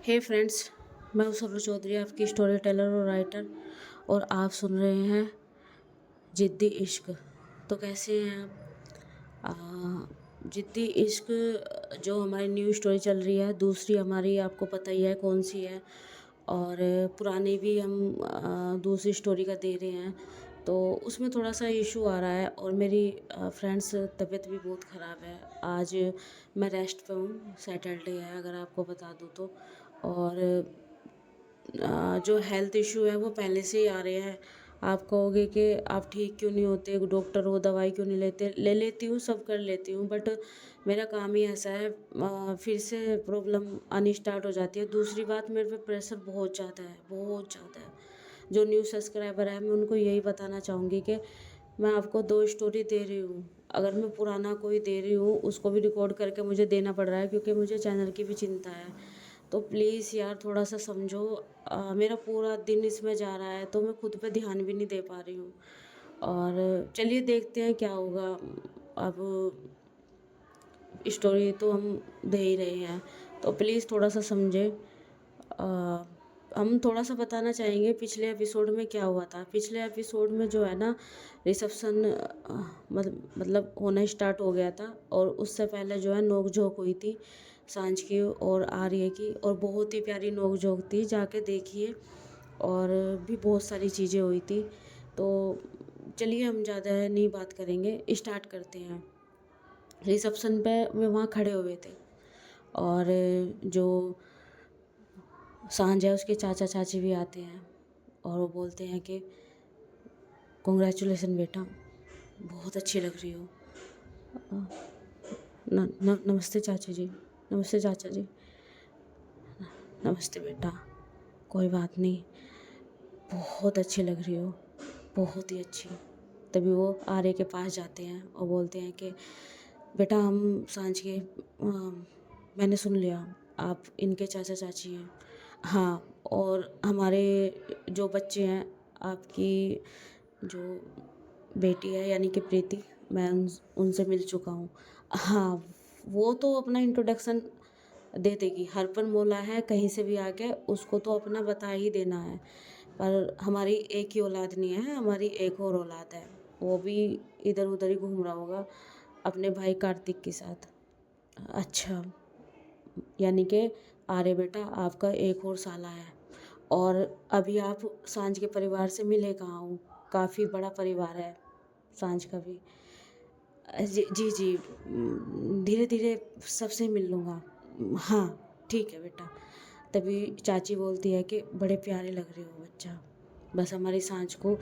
हे friends, मैं हूँ सरोज चौधरी, आपकी स्टोरी टेलर और राइटर, और आप सुन रहे हैं जिद्दी इश्क। तो कैसे हैं आप? जिद्दी इश्क जो हमारी न्यू स्टोरी चल रही है, दूसरी हमारी आपको पता ही है कौन सी है, और पुरानी भी हम दूसरी स्टोरी का दे रहे हैं। तो उसमें थोड़ा सा इशू आ रहा है और मेरी फ्रेंड्स तबीयत भी बहुत ख़राब है। आज मैं रेस्ट पे हूँ, सैटरडे है अगर आपको बता दूँ तो। और जो हेल्थ इशू है वो पहले से ही आ रहे हैं। आप कहोगे कि आप ठीक क्यों नहीं होते, डॉक्टर हो, दवाई क्यों नहीं लेते? ले लेती हूँ, सब कर लेती हूँ, बट मेरा काम ही ऐसा है। फिर से प्रॉब्लम आनी स्टार्ट हो जाती है। दूसरी बात, मेरे पे प्रेशर बहुत ज़्यादा है, बहुत ज़्यादा है। जो न्यू सब्सक्राइबर है, मैं उनको यही बताना चाहूँगी कि मैं आपको 2 स्टोरी दे रही हूँ। अगर मैं पुराना कोई दे रही हूँ, उसको भी रिकॉर्ड करके मुझे देना पड़ रहा है, क्योंकि मुझे चैनल की भी चिंता है। तो प्लीज़ यार थोड़ा सा समझो। मेरा पूरा दिन इसमें जा रहा है, तो मैं खुद पे ध्यान भी नहीं दे पा रही हूँ। और चलिए देखते हैं क्या होगा। अब स्टोरी तो हम दे ही रहे हैं, तो प्लीज़ थोड़ा सा समझे। हम थोड़ा सा बताना चाहेंगे पिछले एपिसोड में क्या हुआ था। पिछले एपिसोड में जो है ना, रिसेप्शन मतलब होना स्टार्ट हो गया था, और उससे पहले जो है नोक झोंक हुई थी सांझ की और आर्य की, और बहुत ही प्यारी नोक झोंक थी, जाके देखिए। और भी बहुत सारी चीज़ें हुई थी। तो चलिए हम ज़्यादा नहीं बात करेंगे, स्टार्ट करते हैं। रिसेप्शन पे वे वहाँ खड़े हुए थे, और जो सांझ है उसके चाचा चाची भी आते हैं, और वो बोलते हैं कि कॉन्ग्रेचुलेसन बेटा, बहुत अच्छी लग रही हो। नमस्ते चाची जी। नमस्ते चाचा जी। नमस्ते बेटा, कोई बात नहीं, बहुत अच्छी लग रही हो, बहुत ही अच्छी। तभी वो आर्य के पास जाते हैं और बोलते हैं कि बेटा, हम सांझ के मैंने सुन लिया आप इनके चाचा चाची हैं। हाँ, और हमारे जो बच्चे हैं, आपकी जो बेटी है यानी कि प्रीति, मैं उनसे मिल चुका हूँ। हाँ, वो तो अपना इंट्रोडक्शन दे देगी। हरपन मोला है, कहीं से भी आके उसको तो अपना बता ही देना है। पर हमारी एक ही औलाद नहीं है, हमारी एक और औलाद है। वो भी इधर उधर ही घूम रहा होगा अपने भाई कार्तिक के साथ। अच्छा, यानी कि आर्य बेटा, आपका एक और साला है। और अभी आप सांझ के परिवार से मिले कहाँ हो? काफ़ी बड़ा परिवार है सांझ का भी। जी जी जी, धीरे धीरे सबसे मिल लूँगा। हाँ ठीक है बेटा। तभी चाची बोलती है कि बड़े प्यारे लग रहे हो बच्चा, बस हमारी सांझ को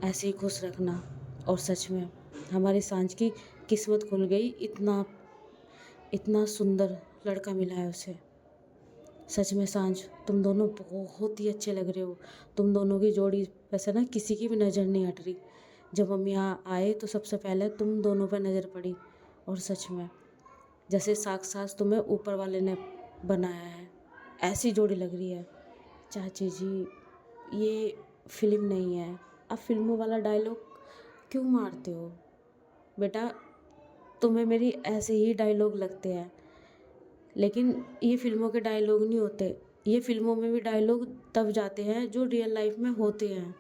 ऐसे ही खुश रखना। और सच में हमारी सांझ की किस्मत खुल गई, इतना इतना सुंदर लड़का मिला है उसे। सच में सांझ, तुम दोनों बहुत ही अच्छे लग रहे हो। तुम दोनों की जोड़ी वैसे ना किसी की भी नज़र नहीं हट रही। जब हम यहाँ आए तो सबसे पहले तुम दोनों पर नज़र पड़ी, और सच में जैसे साक्षात तुम्हें ऊपर वाले ने बनाया है, ऐसी जोड़ी लग रही है। चाची जी, ये फिल्म नहीं है, आप फिल्मों वाला डायलॉग क्यों मारते हो? बेटा, तुम्हें मेरी ऐसे ही डायलॉग लगते हैं, लेकिन ये फिल्मों के डायलॉग नहीं होते। ये फिल्मों में भी डायलॉग तब जाते हैं जो रियल लाइफ में होते हैं।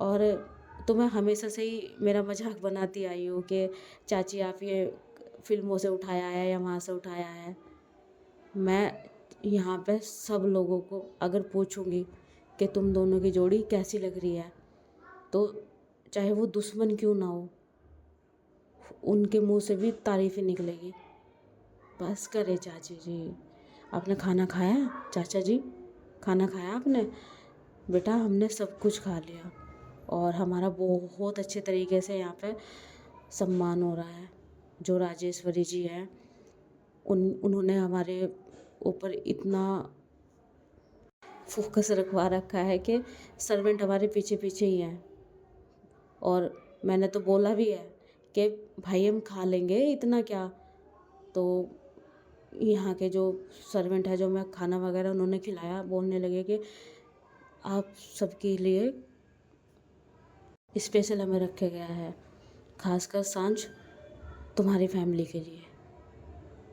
और तुम्हें हमेशा से ही मेरा मजाक बनाती आई हो कि चाची आप ये फिल्मों से उठाया है या वहाँ से उठाया है। मैं यहाँ पे सब लोगों को अगर पूछूंगी कि तुम दोनों की जोड़ी कैसी लग रही है, तो चाहे वो दुश्मन क्यों ना हो, उनके मुंह से भी तारीफ़ ही निकलेगी। बस करे चाची जी। आपने खाना खाया? चाचा जी, खाना खाया आपने? बेटा, हमने सब कुछ खा लिया, और हमारा बहुत अच्छे तरीके से यहाँ पे सम्मान हो रहा है। जो राजेश्वरी जी हैं, उन्होंने हमारे ऊपर इतना फोकस रखवा रखा है कि सर्वेंट हमारे पीछे पीछे ही हैं। और मैंने तो बोला भी है कि भाई हम खा लेंगे, इतना क्या। तो यहाँ के जो सर्वेंट है, जो मैं खाना वगैरह उन्होंने खिलाया, बोलने लगे कि आप सबके लिए स्पेशल हमें रखा गया है, खासकर सांझ तुम्हारी फैमिली के लिए,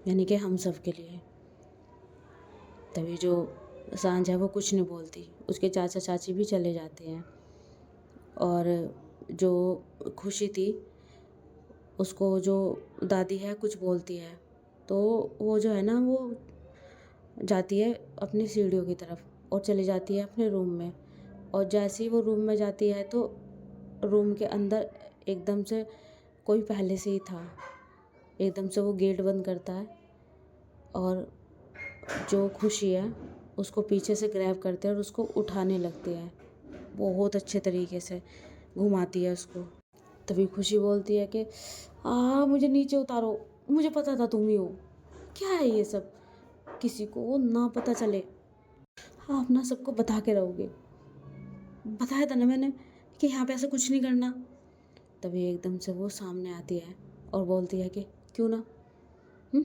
यानी कि हम सब के लिए। तभी जो सांझ है वो कुछ नहीं बोलती, उसके चाचा चाची भी चले जाते हैं। और जो खुशी थी उसको जो दादी है कुछ बोलती है, तो वो जो है ना वो जाती है अपनी सीढ़ियों की तरफ और चली जाती है अपने रूम में। और जैसे ही वो रूम में जाती है तो रूम के अंदर एकदम से कोई पहले से ही था। एकदम से वो गेट बंद करता है और जो खुशी है उसको पीछे से ग्रैब करते हैं और उसको उठाने लगते हैं। बहुत अच्छे तरीके से घुमाती है उसको। तभी खुशी बोलती है कि मुझे नीचे उतारो, मुझे पता था तुम ही हो। क्या है ये सब, किसी को ना पता चले, आप ना सबको बता के रहोगे। बताया था ना मैंने कि यहाँ पे ऐसा कुछ नहीं करना। तभी एकदम से वो सामने आती है और बोलती है कि क्यों ना, हम्म,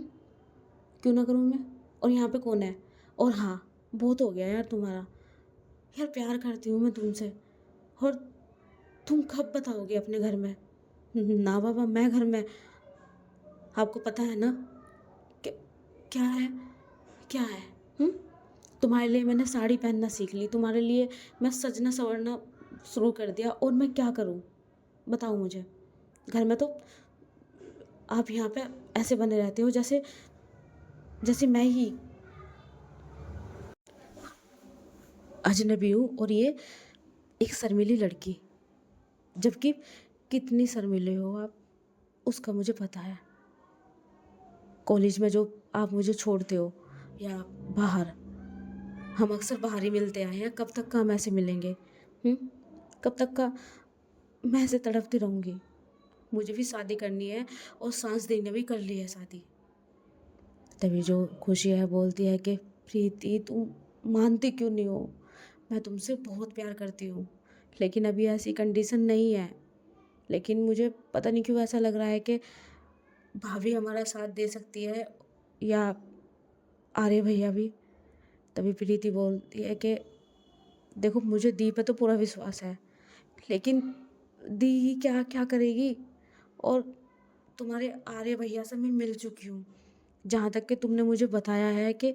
क्यों ना करूँ मैं, और यहाँ पे कौन है। और हाँ, बहुत हो गया यार तुम्हारा, यार प्यार करती हूँ मैं तुमसे, और तुम कब बताओगे अपने घर में। ना बाबा, मैं घर में, आपको पता है ना कि क्या है, क्या है। हम्म तुम्हारे लिए मैंने साड़ी पहनना सीख ली, तुम्हारे लिए मैं सजना संवरना शुरू कर दिया, और मैं क्या करूं, बताओ मुझे। घर में तो आप यहाँ पे ऐसे बने रहते हो जैसे जैसे मैं ही अजनबी हूँ, और ये एक शर्मीली लड़की। जबकि कितनी शर्मीले हो आप, उसका मुझे पता है। कॉलेज में जो आप मुझे छोड़ते हो या बाहर, हम अक्सर बाहर ही मिलते आए हैं, कब तक का हम ऐसे मिलेंगे। कब तक का मैं ऐसे तड़पती रहूँगी। मुझे भी शादी करनी है, और सांस देने भी कर ली है शादी। तभी जो खुशी है बोलती है कि प्रीति तुम मानती क्यों नहीं हो, मैं तुमसे बहुत प्यार करती हूँ, लेकिन अभी ऐसी कंडीशन नहीं है। लेकिन मुझे पता नहीं क्यों ऐसा लग रहा है कि भाभी हमारा साथ दे सकती है, या आर्य भैया भी। तभी प्रीति बोलती है कि देखो, मुझे दी पे तो पूरा विश्वास है, लेकिन दी ही क्या क्या करेगी। और तुम्हारे आर्य भैया से मैं मिल चुकी हूँ, जहाँ तक कि तुमने मुझे बताया है कि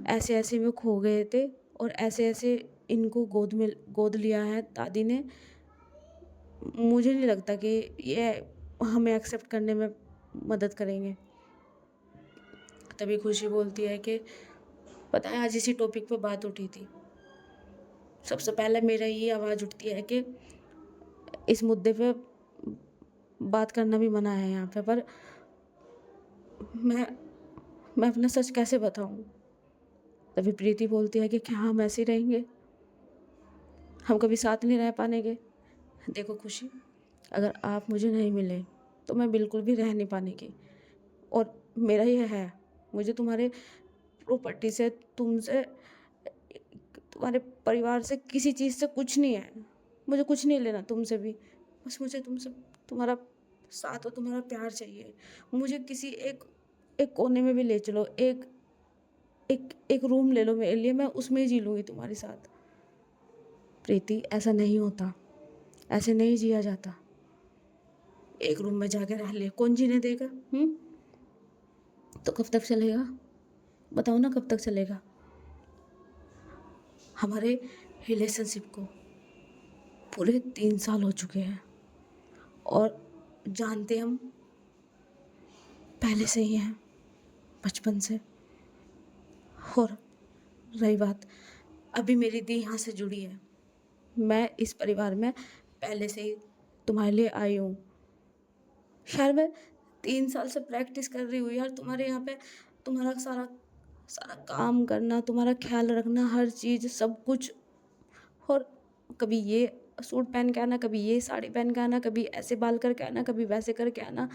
ऐसे ऐसे में खो गए थे, और ऐसे ऐसे इनको गोद लिया है दादी ने। मुझे नहीं लगता कि ये हमें एक्सेप्ट करने में मदद करेंगे। तभी खुशी बोलती है कि पता है, आज इसी टॉपिक पे बात उठी थी, सबसे पहले मेरा ये आवाज़ उठती है कि इस मुद्दे पे बात करना भी मना है यहाँ पे, पर मैं मैं अपना सच कैसे बताऊँ। तभी प्रीति बोलती है कि क्या हम ऐसे ही रहेंगे, हम कभी साथ नहीं रह पाएंगे। देखो खुशी, अगर आप मुझे नहीं मिले तो मैं बिल्कुल भी रह नहीं पाने की। और मेरा ये है, मुझे तुम्हारे प्रॉपर्टी से, तुमसे, तुम्हारे परिवार से, किसी चीज़ से कुछ नहीं है। मुझे कुछ नहीं लेना तुमसे भी, बस मुझे तुमसे तुम्हारा साथ और तुम्हारा प्यार चाहिए। मुझे किसी एक एक कोने में भी ले चलो, एक एक एक रूम ले लो मेरे लिए, मैं उसमें ही जी लूँगी तुम्हारे साथ। प्रीति, ऐसा नहीं होता, ऐसे नहीं जिया जाता। एक रूम में जाके रह ले, कौन जीने देगा। तो कब तक चलेगा, बताओ ना, कब तक चलेगा। हमारे रिलेशनशिप को पूरे 3 साल हो चुके हैं, और जानते हम पहले से ही हैं, बचपन से। और रही बात, अभी मेरी दी यहाँ से जुड़ी है, मैं इस परिवार में पहले से ही तुम्हारे लिए आई हूँ। यार मैं 3 साल से प्रैक्टिस कर रही हूँ यार, तुम्हारे यहाँ पे तुम्हारा सारा सारा काम करना, तुम्हारा ख्याल रखना, हर चीज़ सब कुछ। और कभी ये सूट पहन के आना, कभी ये साड़ी पहन के आना, कभी ऐसे बाल करके आना, कभी वैसे करके आना।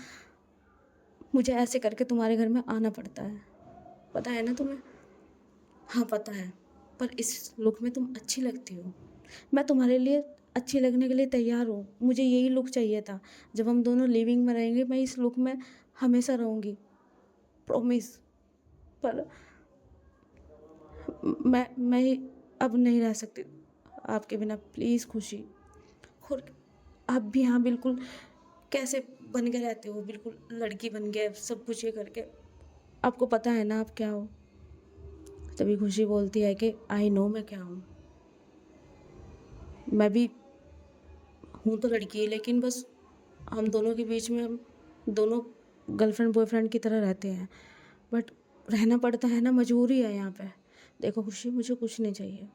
मुझे ऐसे करके तुम्हारे घर में आना पड़ता है, पता है ना तुम्हें। हाँ पता है, पर इस लुक में तुम अच्छी लगती हो। मैं तुम्हारे लिए अच्छी लगने के लिए तैयार हूँ, मुझे यही लुक चाहिए था। जब हम दोनों लिविंग में रहेंगे, मैं इस लुक में हमेशा रहूँगी, प्रॉमिस। पर मैं अब नहीं रह सकती आपके बिना, प्लीज़ खुशी। और आप भी हाँ बिल्कुल कैसे बन के रहते हो, बिल्कुल लड़की बन के सब कुछ ये करके। आपको पता है ना आप क्या हो। तभी खुशी बोलती है कि आई नो मैं क्या हूँ, मैं भी हूँ तो लड़की, लेकिन बस हम दोनों के बीच में हम दोनों गर्लफ्रेंड बॉयफ्रेंड की तरह रहते हैं, बट रहना पड़ता है ना, मजबूरी है यहाँ पे। देखो खुशी, मुझे कुछ नहीं चाहिए,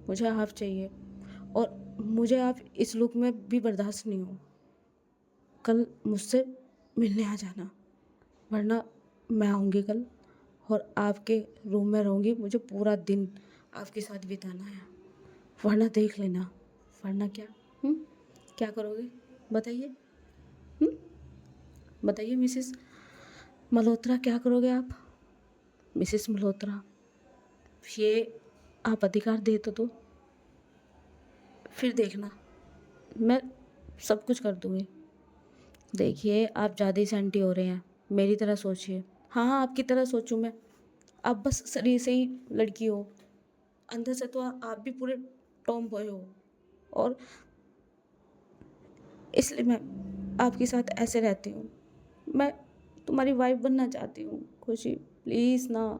मुझे आप चाहिए, और मुझे आप इस लुक में भी बर्दाश्त नहीं हो। कल मुझसे मिलने आ जाना, वरना मैं आऊँगी कल और आपके रूम में रहूँगी, मुझे पूरा दिन आपके साथ बिताना है, वरना देख लेना। वरना क्या? हुँ? क्या करोगे बताइए? हुँ? बताइए मिसेस मल्होत्रा, क्या करोगे आप? मिसेस मल्होत्रा, ये आप अधिकार दे तो दो, फिर देखना मैं सब कुछ कर दूँगी। देखिए आप ज़्यादा ही सेंटी हो रहे हैं, मेरी तरह सोचिए। हाँ, हाँ, आपकी तरह सोचूँ मैं? आप बस शरीर से ही लड़की हो, अंदर से तो आप भी पूरे टॉम बॉय हो, और इसलिए मैं आपके साथ ऐसे रहती हूँ। मैं तुम्हारी वाइफ़ बनना चाहती हूँ। खुशी प्लीज़ ना,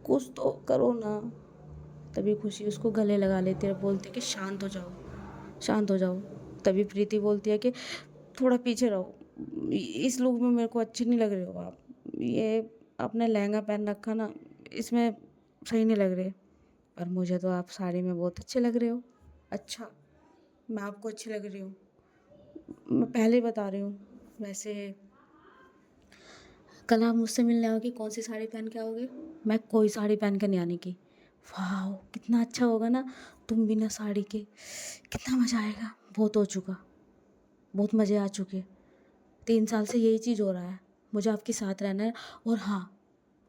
कुछ तो करो ना। तभी खुशी उसको गले लगा लेती है और बोलती है कि शांत हो जाओ, शांत हो जाओ। तभी प्रीति बोलती है कि थोड़ा पीछे रहो, इस लुक में मेरे को अच्छी नहीं लग रहे हो आप। ये आपने लहंगा पहन रखा ना, इसमें सही नहीं लग रहे, पर मुझे तो आप साड़ी में बहुत अच्छे लग रहे हो। अच्छा, मैं आपको अच्छी लग रही हूँ? मैं पहले ही बता रही हूँ। वैसे कल आप मुझसे मिलने आओगे, कौन सी साड़ी पहन के आओगे? मैं कोई साड़ी पहन के नहीं आने की। वाह, कितना अच्छा होगा ना तुम बिना साड़ी के, कितना मज़ा आएगा। बहुत हो चुका, बहुत मज़े आ चुके। 3 साल से यही चीज़ हो रहा है, मुझे आपके साथ रहना है। और हाँ,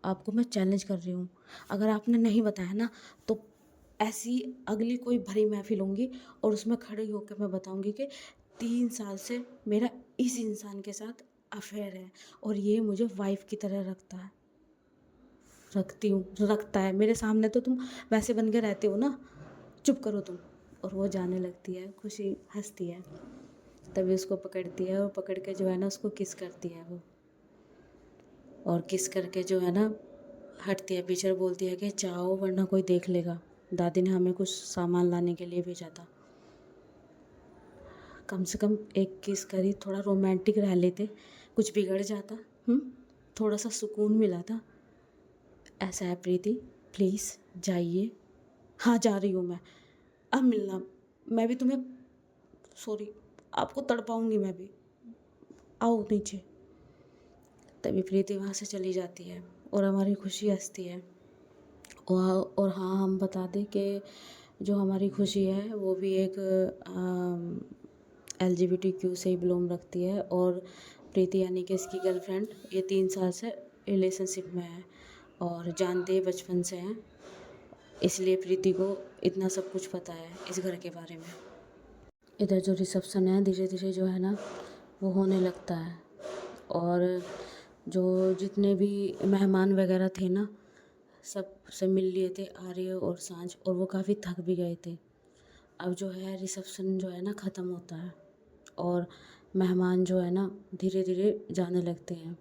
आपको मैं चैलेंज कर रही हूँ, अगर आपने नहीं बताया ना, तो ऐसी अगली कोई भरी महफिल होंगी और उसमें खड़ी होकर मैं बताऊँगी कि 3 साल से मेरा इस इंसान के साथ अफेयर है, और ये मुझे वाइफ़ की तरह रखता है। मेरे सामने तो तुम वैसे बन के रहते हो ना, चुप करो तुम। और वो जाने लगती है, खुशी हँसती है। तभी उसको पकड़ती है और पकड़ के जो है ना उसको किस करती है वो, और किस करके जो है ना हटती है पीछे और बोलती है कि जाओ वरना कोई देख लेगा, दादी ने हमें कुछ सामान लाने के लिए भेजा था। कम से कम एक किस करी, थोड़ा रोमांटिक रह लेते, कुछ बिगड़ जाता। थोड़ा सा सुकून मिला था। ऐसा है प्रीति, प्लीज़ जाइए। हाँ, जा रही हूँ मैं, अब मिलना। मैं भी तुम्हें, सॉरी, आपको तड़पाऊँगी मैं भी, आओ नीचे। तभी प्रीति वहाँ से चली जाती है और हमारी खुशी हँसती है। और हाँ, हम बता दें कि जो हमारी खुशी है वो भी एक LGBTQ से ही बिलोंग रखती है, और प्रीति यानी कि इसकी गर्लफ्रेंड ये 3 साल से रिलेशनशिप में है और जानते ही बचपन से हैं, इसलिए प्रीति को इतना सब कुछ पता है इस घर के बारे में। इधर जो रिसेप्शन है धीरे धीरे जो है ना वो होने लगता है, और जो जितने भी मेहमान वगैरह थे ना सब से मिल लिए थे आर्य और सांझ, और वो काफ़ी थक भी गए थे। अब जो है रिसेप्शन जो है ना ख़त्म होता है, और मेहमान जो है ना धीरे धीरे जाने लगते हैं।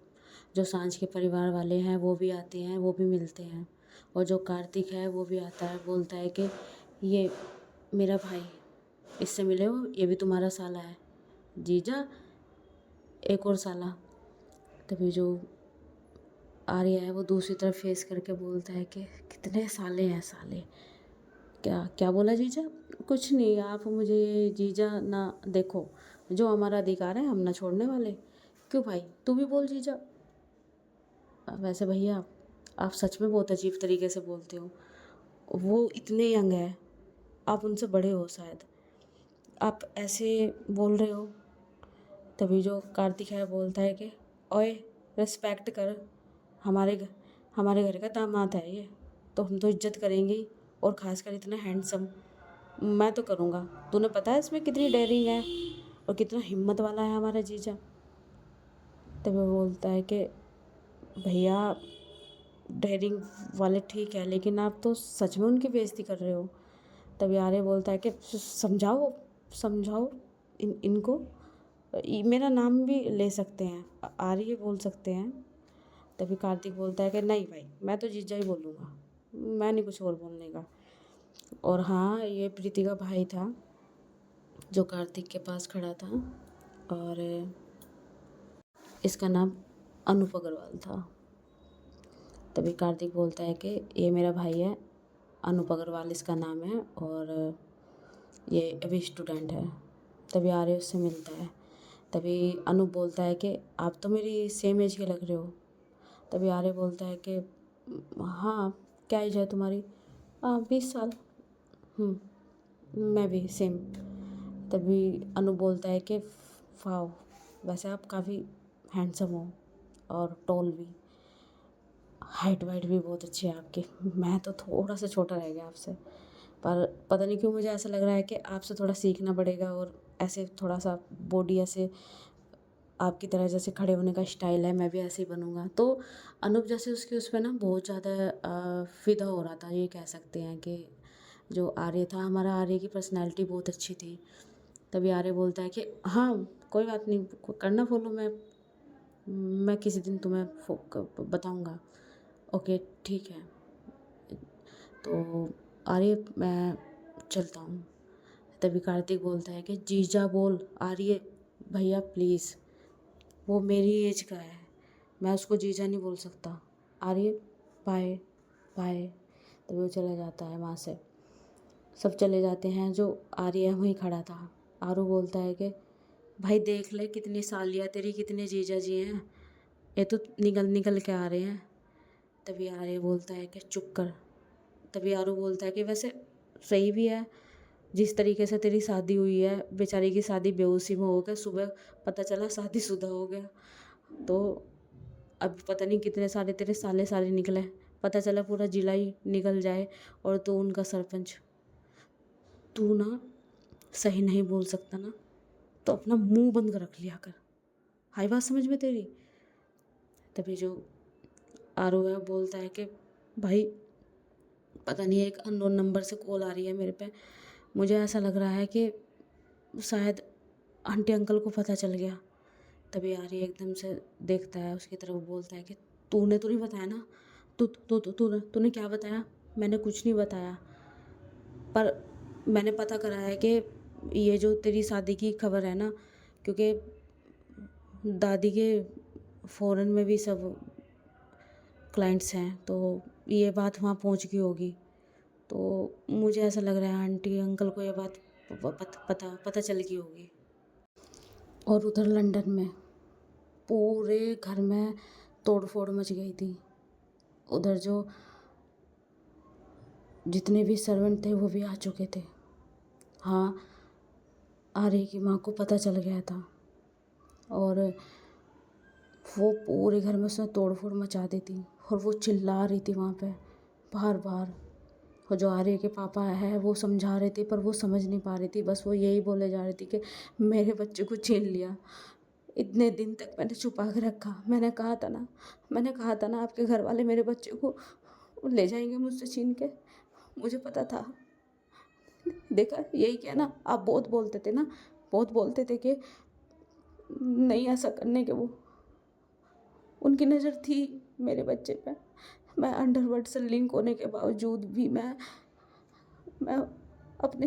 जो सांझ के परिवार वाले हैं वो भी आते हैं, वो भी मिलते हैं, और जो कार्तिक है वो भी आता है, बोलता है कि ये मेरा भाई, इससे मिले हो, ये भी तुम्हारा साला है, जीजा एक और साला। तभी जो आर्य है वो दूसरी तरफ फेस करके बोलता है कि कितने साले हैं साले। क्या क्या बोला जीजा? कुछ नहीं, आप मुझे ये जीजा ना देखो, जो हमारा अधिकार है हम ना छोड़ने वाले। क्यों भाई, तू भी बोल जीजा। वैसे भैया आप सच में बहुत अजीब तरीके से बोलते हो, वो इतने यंग है, आप उनसे बड़े हो शायद, आप ऐसे बोल रहे हो। तभी जो कार्तिक है बोलता है कि ओए रिस्पेक्ट कर, हमारे घर का दामाद है ये, तो हम तो इज्जत करेंगे ही, और ख़ासकर इतना हैंडसम। मैं तो करूँगा, तूने पता है इसमें कितनी डेयरिंग है और कितना हिम्मत वाला है हमारा जीजा। तभी वो बोलता है कि भैया डेयरिंग वाले ठीक है, लेकिन आप तो सच में उनकी बेइज्जती कर रहे हो। तभी आर्य बोलता है कि समझाओ समझाओ इनको, मेरा नाम भी ले सकते हैं, आर्य बोल सकते हैं। तभी कार्तिक बोलता है कि नहीं भाई, मैं तो जीजा ही बोलूँगा, मैं नहीं कुछ और बोलने का। और हाँ, ये प्रीति का भाई था जो कार्तिक के पास खड़ा था, और इसका नाम अनूप अग्रवाल था। तभी कार्तिक बोलता है कि ये मेरा भाई है, अनूप अग्रवाल इसका नाम है, और ये अभी स्टूडेंट है। तभी आर्य उससे मिलता है। तभी अनूप बोलता है कि आप तो मेरी सेम एज के लग रहे हो। तभी आर्य बोलता है कि हाँ, क्या एज है तुम्हारी? 20 साल। मैं भी सेम। तभी अनूप बोलता है कि वाओ, वैसे आप काफ़ी हैंडसम हो और टॉल भी, हाइट वाइट भी बहुत अच्छी है आपकी। मैं तो थोड़ा सा छोटा रह गया आपसे, पर पता नहीं क्यों मुझे ऐसा लग रहा है कि आपसे थोड़ा सीखना पड़ेगा, और ऐसे थोड़ा सा बॉडी ऐसे आपकी तरह जैसे खड़े होने का स्टाइल है, मैं भी ऐसे ही बनूँगा। तो अनूप जैसे उसके उस पे ना बहुत ज़्यादा फ़िदा हो रहा था, ये कह सकते हैं कि जो आर्य था हमारा, आर्य की पर्सनैलिटी बहुत अच्छी थी। तभी आर्य बोलता है कि हाँ, कोई बात नहीं, करना फॉलो, मैं किसी दिन तुम्हें बताऊँगा। ओके ठीक है। तो आर्य मैं चलता हूँ। तभी कार्तिक बोलता है कि जीजा बोल आर्य भैया प्लीज़, वो मेरी एज का है, मैं उसको जीजा नहीं बोल सकता। आर्य बाय बाय। तभी वो चला जाता है वहाँ से। सब चले जाते हैं, जो आर्य वहीं खड़ा था। आरू बोलता है कि भाई देख ले कितनी सालियाँ तेरी, कितने जीजा जी हैं, ये तो निकल निकल के आ रहे हैं। तभी आर्य बोलता है कि चुप कर। तभी आरू बोलता है कि वैसे सही भी है, जिस तरीके से तेरी शादी हुई है, बेचारी की शादी बेहोशी में हो गया, सुबह पता चला शादीशुदा हो गया। तो अब पता नहीं कितने सारे तेरे साले साले निकले, पता चला पूरा जिला ही निकल जाए और तू उनका सरपंच। तू ना सही नहीं बोल सकता ना, तो अपना मुंह बंद कर रख लिया कर। हाई बात समझ में तेरी? तभी जो आरो है बोलता है कि भाई पता नहीं, एक अननोन नंबर से कॉल आ रही है मेरे पे, मुझे ऐसा लग रहा है कि शायद आंटी अंकल को पता चल गया। तभी आर्य एकदम से देखता है उसकी तरफ, बोलता है कि तूने तो नहीं बताया ना? तू तू तू तू तूने क्या बताया? मैंने कुछ नहीं बताया, पर मैंने पता करा है कि ये जो तेरी शादी की खबर है ना, क्योंकि दादी के फ़ॉरेन में भी सब क्लाइंट्स हैं, तो ये बात वहाँ पहुँच गई होगी। तो मुझे ऐसा लग रहा है आंटी अंकल को ये बात पता चल गई होगी। और उधर लंदन में पूरे घर में तोड़ फोड़ मच गई थी। उधर जो जितने भी सर्वेंट थे वो भी आ चुके थे। हाँ, आर्य की माँ को पता चल गया था, और वो पूरे घर में उसने तोड़ फोड़ मचा दी थी, और वो चिल्ला रही थी वहाँ पे बार बार। और जो आर्य के पापा है वो समझा रहे थे, पर वो समझ नहीं पा रही थी, बस वो यही बोले जा रही थी कि मेरे बच्चे को छीन लिया। इतने दिन तक मैंने छुपा के रखा, मैंने कहा था ना आपके घर वाले मेरे बच्चे को ले जाएंगे मुझसे छीन के, मुझे पता था। देखा, यही क्या ना, आप बहुत बोलते थे ना, बहुत बोलते थे कि नहीं ऐसा करने के, वो उनकी नज़र थी मेरे बच्चे पे। मैं अंडरवर्ल्ड से लिंक होने के बावजूद भी मैं अपने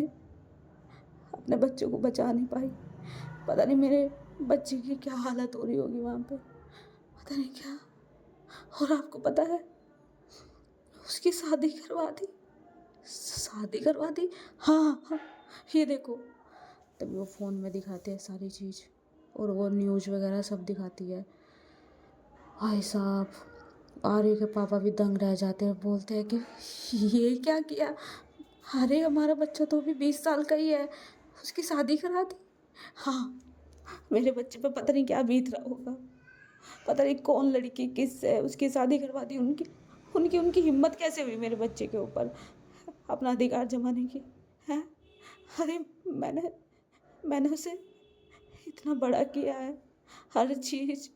अपने बच्चे को बचा नहीं पाई। पता नहीं मेरे बच्चे की क्या हालत हो रही होगी वहाँ पे, पता नहीं क्या। और आपको पता है, उसकी शादी करवा दी, शादी करवा दी। हाँ हाँ, ये देखो। तभी वो फ़ोन में दिखाते हैं सारी चीज़, और वो न्यूज़ वगैरह सब दिखाती है। भाई साहब, आर्य के पापा भी दंग रह जाते हैं, बोलते हैं कि ये क्या किया? अरे हमारा बच्चा तो अभी 20 साल का ही है, उसकी शादी करा दी। हाँ, मेरे बच्चे पे पता नहीं क्या बीत रहा होगा, पता नहीं कौन लड़की किससे उसकी शादी करवा दी। उनकी उनकी उनकी हिम्मत कैसे हुई मेरे बच्चे के ऊपर अपना अधिकार जमाने की, है? अरे मैंने मैंने उसे इतना बड़ा किया है, हर चीज़।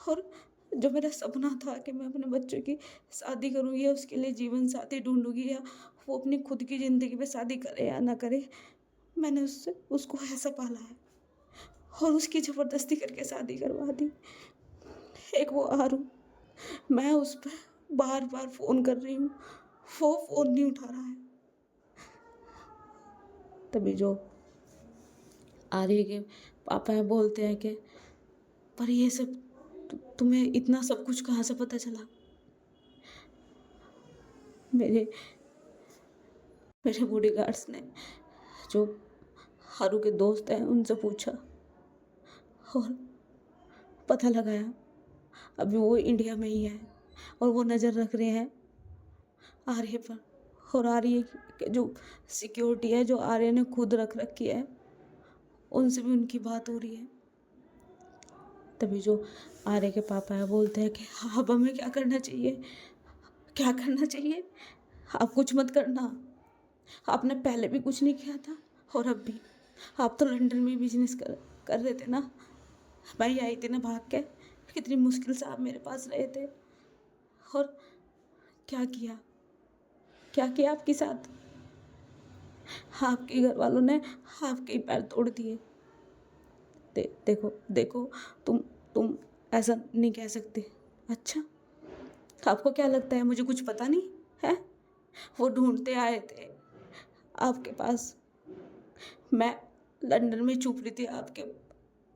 और जो मेरा सपना था कि मैं अपने बच्चों की शादी करूँगी या उसके लिए जीवन साथी ढूँढूँगी, या वो अपनी खुद की ज़िंदगी में शादी करे या ना करे, मैंने उसको ऐसा पाला है, और उसकी ज़बरदस्ती करके शादी करवा दी। एक वो आरू मैं उस पे बार-बार फ़ोन कर रही हूँ, वो फ़ोन नहीं उठा रहा है। तभी जो आर्य के पापा हैं बोलते हैं कि पर ये सब तुम्हें इतना सब कुछ कहाँ से पता चला? मेरे मेरे बॉडीगार्ड्स ने जो हारू के दोस्त हैं उनसे पूछा और पता लगाया। अभी वो इंडिया में ही है और वो नज़र रख रहे हैं आर्य पर। और आर्य की जो सिक्योरिटी है, जो आर्य ने खुद रख रखी है, उनसे भी उनकी बात हो रही है। तभी जो आर्य के पापा है बोलते हैं कि अब हमें क्या करना चाहिए? क्या करना चाहिए? आप कुछ मत करना। आपने पहले भी कुछ नहीं किया था और अब भी। आप तो लंदन में बिजनेस कर रहे थे ना। मैं ही आई थी ना भाग के। कितनी मुश्किल से आप मेरे पास रहे थे। और क्या किया? क्या किया आपके साथ? आपके घर वालों ने आपके ही पैर तोड़ दिए। देखो देखो, तुम ऐसा नहीं कह सकते। अच्छा, आपको क्या लगता है मुझे कुछ पता नहीं है? वो ढूंढते आए थे आपके पास। मैं लंदन में छुप रही थी, आपके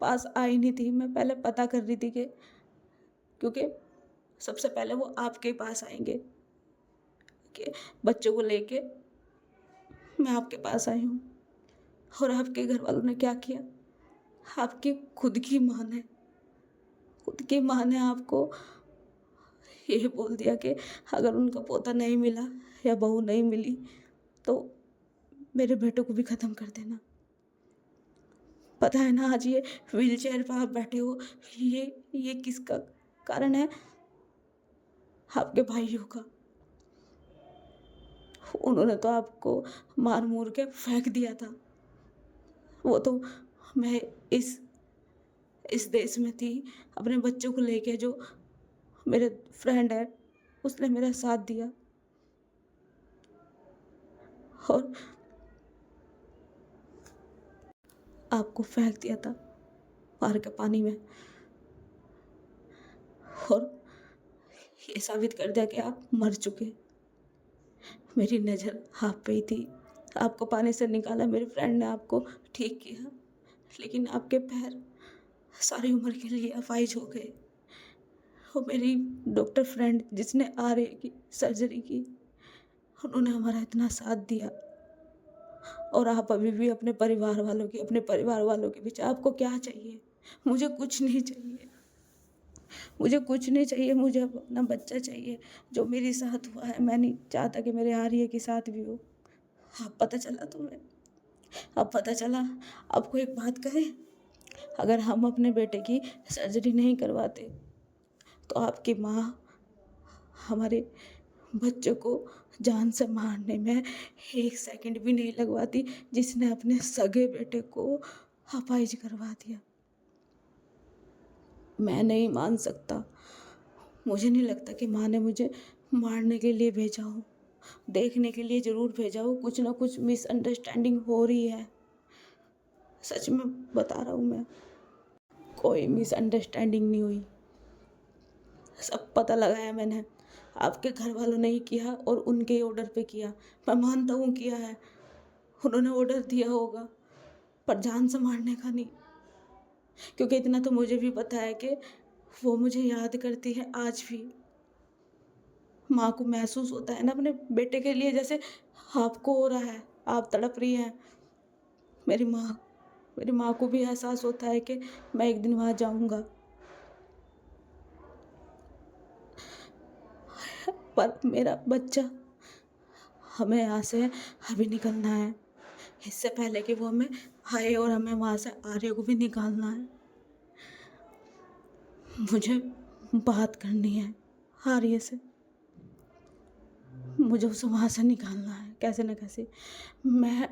पास आई नहीं थी। मैं पहले पता कर रही थी क्योंकि सबसे पहले वो आपके पास आएंगे कि बच्चों को लेके मैं आपके पास आई हूँ। और आपके घर वालों ने क्या किया? आपकी खुद की माँ ने आपको ये बोल दिया कि अगर उनका पोता नहीं मिला या बहू नहीं मिली तो मेरे बेटे को भी ख़त्म कर देना। पता है ना, आज ये व्हीलचेयर पर आप बैठे हो, ये किसका कारण है? आपके भाइयों का। उन्होंने तो आपको मार मूर के फेंक दिया था। वो तो मैं इस देश में थी अपने बच्चों को लेके, जो मेरे फ्रेंड है उसने मेरा साथ दिया और आपको फेंक दिया था मार के पानी में। और ये साबित कर दिया कि आप मर चुके। मेरी नज़र आप पे ही थी। आपको पानी से निकाला, मेरे फ्रेंड ने आपको ठीक किया, लेकिन आपके पैर सारी उम्र के लिए अपाहिज हो गए। और मेरी डॉक्टर फ्रेंड जिसने आर्य की सर्जरी की, उन्होंने हमारा इतना साथ दिया। और आप अभी भी अपने परिवार वालों के बीच। आपको क्या चाहिए? मुझे कुछ नहीं चाहिए। मुझे कुछ नहीं चाहिए। मुझे अब अपना बच्चा चाहिए जो मेरे साथ हुआ है। मैं नहीं चाहता कि मेरे आर्य के साथ भी हो। अब पता चला तुम्हें? अब पता चला? आपको एक बात कहें, अगर हम अपने बेटे की सर्जरी नहीं करवाते तो आपकी माँ हमारे बच्चों को जान से मारने में 1 सेकंड भी नहीं लगवाती, जिसने अपने सगे बेटे को अपाहिज करवा दिया। मैं नहीं मान सकता। मुझे नहीं लगता कि माँ ने मुझे मारने के लिए भेजा हो। देखने के लिए ज़रूर भेजा हो। कुछ ना कुछ मिसअंडरस्टैंडिंग हो रही है। सच में बता रहा हूँ मैं। कोई मिसअंडरस्टैंडिंग नहीं हुई। सब पता लगाया मैंने। आपके घर वालों ने ही किया और उनके ऑर्डर पे किया। मैं मानता हूँ किया है। उन्होंने ऑर्डर दिया होगा, पर जान से मारने का नहीं। क्योंकि इतना तो मुझे भी पता है कि वो मुझे याद करती है आज भी। माँ को महसूस होता है ना अपने बेटे के लिए, जैसे आपको हो रहा है। आप तड़प रही हैं। मेरी मेरी माँ को भी एहसास होता है कि मैं एक दिन वहाँ जाऊँगा। पर मेरा बच्चा, हमें यहाँ से अभी निकलना है, इससे पहले कि वो हमें आए। और हमें वहाँ से आर्य को भी निकालना है। मुझे बात करनी है आर्य से। मुझे उसे वहाँ से निकालना है कैसे न कैसे। मैं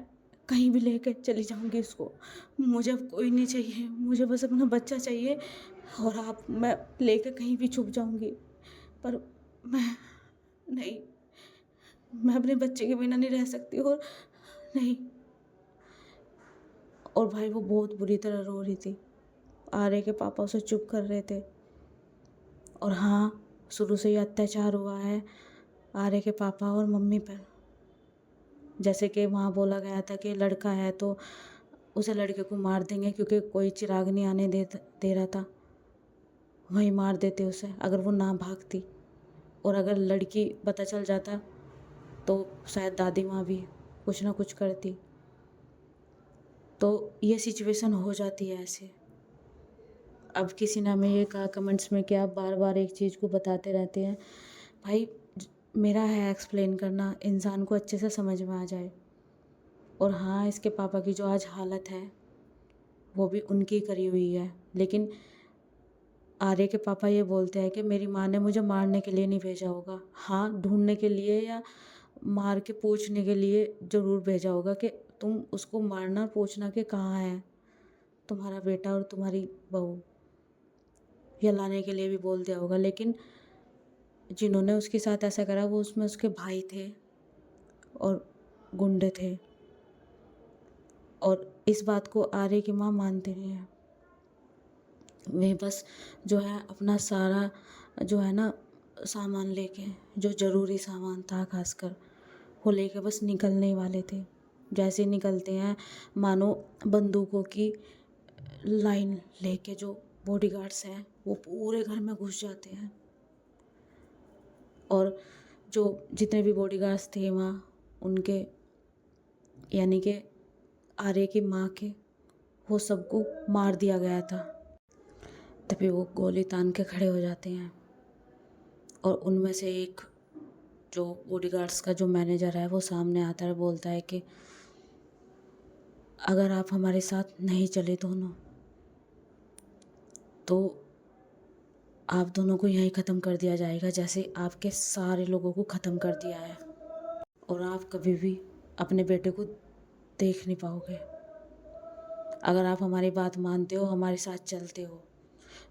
कहीं भी लेकर चली जाऊँगी उसको। मुझे अब कोई नहीं चाहिए। मुझे बस अपना बच्चा चाहिए। और मैं लेकर कहीं भी छुप जाऊँगी, पर मैं नहीं, मैं अपने बच्चे के बिना नहीं रह सकती। और नहीं। और भाई वो बहुत बुरी तरह रो रही थी। आर्य के पापा उसे चुप कर रहे थे। और हाँ, शुरू से ही अत्याचार हुआ है आर्य के पापा और मम्मी पर। जैसे कि वहाँ बोला गया था कि लड़का है तो उसे लड़के को मार देंगे, क्योंकि कोई चिराग नहीं आने दे रहा था, वहीं मार देते उसे अगर वो ना भागती। और अगर लड़की पता चल जाता तो शायद दादी माँ भी कुछ ना कुछ करती। तो ये सिचुएशन हो जाती है ऐसे। अब किसी ने हमें ये कहा कमेंट्स में कि आप बार बार एक चीज़ को बताते रहते हैं। भाई मेरा है एक्सप्लेन करना, इंसान को अच्छे से समझ में आ जाए। और हाँ, इसके पापा की जो आज हालत है वो भी उनकी करी हुई है। लेकिन आर्य के पापा ये बोलते हैं कि मेरी माँ ने मुझे मारने के लिए नहीं भेजा होगा, हाँ ढूंढने के लिए या मार के पूछने के लिए ज़रूर भेजा होगा कि तुम उसको मारना, पूछना कि कहाँ है तुम्हारा बेटा और तुम्हारी बहू, या लाने के लिए भी बोल दिया होगा। लेकिन जिन्होंने उसके साथ ऐसा करा वो उसमें उसके भाई थे और गुंडे थे। और इस बात को आर्य की माँ मानते नहीं है। वे बस जो है अपना सारा जो है ना सामान लेके, जो ज़रूरी सामान था खासकर, वो लेके बस निकलने ही वाले थे। जैसे निकलते हैं मानो बंदूकों की लाइन लेके जो बॉडीगार्ड्स हैं वो पूरे घर में घुस जाते हैं। और जो जितने भी बॉडीगार्ड्स थे वहाँ उनके यानी कि आर्य की माँ के, वो सबको मार दिया गया था। तभी वो गोली तान के खड़े हो जाते हैं। और उनमें से एक जो बॉडीगार्ड्स का जो मैनेजर है वो सामने आता है, बोलता है कि अगर आप हमारे साथ नहीं चले दोनों तो आप दोनों को यहीं ख़त्म कर दिया जाएगा, जैसे आपके सारे लोगों को ख़त्म कर दिया है। और आप कभी भी अपने बेटे को देख नहीं पाओगे। अगर आप हमारी बात मानते हो, हमारे साथ चलते हो,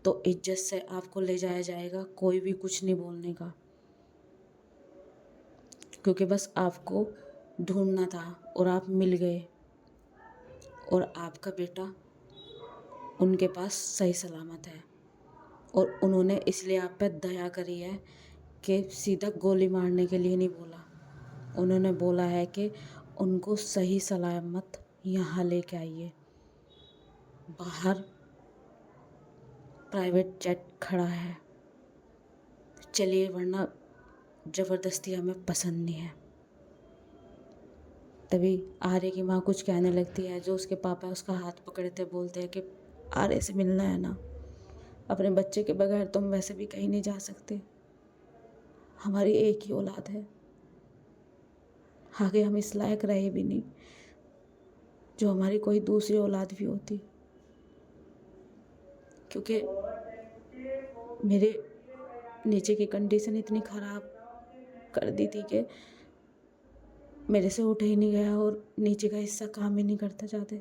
तो इज्जत से आपको ले जाया जाएगा, कोई भी कुछ नहीं बोलने का, क्योंकि बस आपको ढूंढना था और आप मिल गए। और आपका बेटा उनके पास सही सलामत है। और उन्होंने इसलिए आप पे दया करी है कि सीधा गोली मारने के लिए नहीं बोला। उन्होंने बोला है कि उनको सही सलामत यहाँ लेके आइए। बाहर प्राइवेट जेट खड़ा है, चलिए, वरना ज़बरदस्ती हमें पसंद नहीं है। तभी आर्य की माँ कुछ कहने लगती है। जो उसके पापा उसका हाथ पकड़ते बोलते हैं कि आर्य से मिलना है ना, अपने बच्चे के बगैर तुम वैसे भी कहीं नहीं जा सकते, हमारी एक ही औलाद है, आगे हम इस लायक रहे भी नहीं जो हमारी कोई दूसरी औलाद भी होती। क्योंकि मेरे नीचे की कंडीशन इतनी ख़राब कर दी थी कि मेरे से उठ ही नहीं गया और नीचे का हिस्सा काम ही नहीं करता ज़्यादा।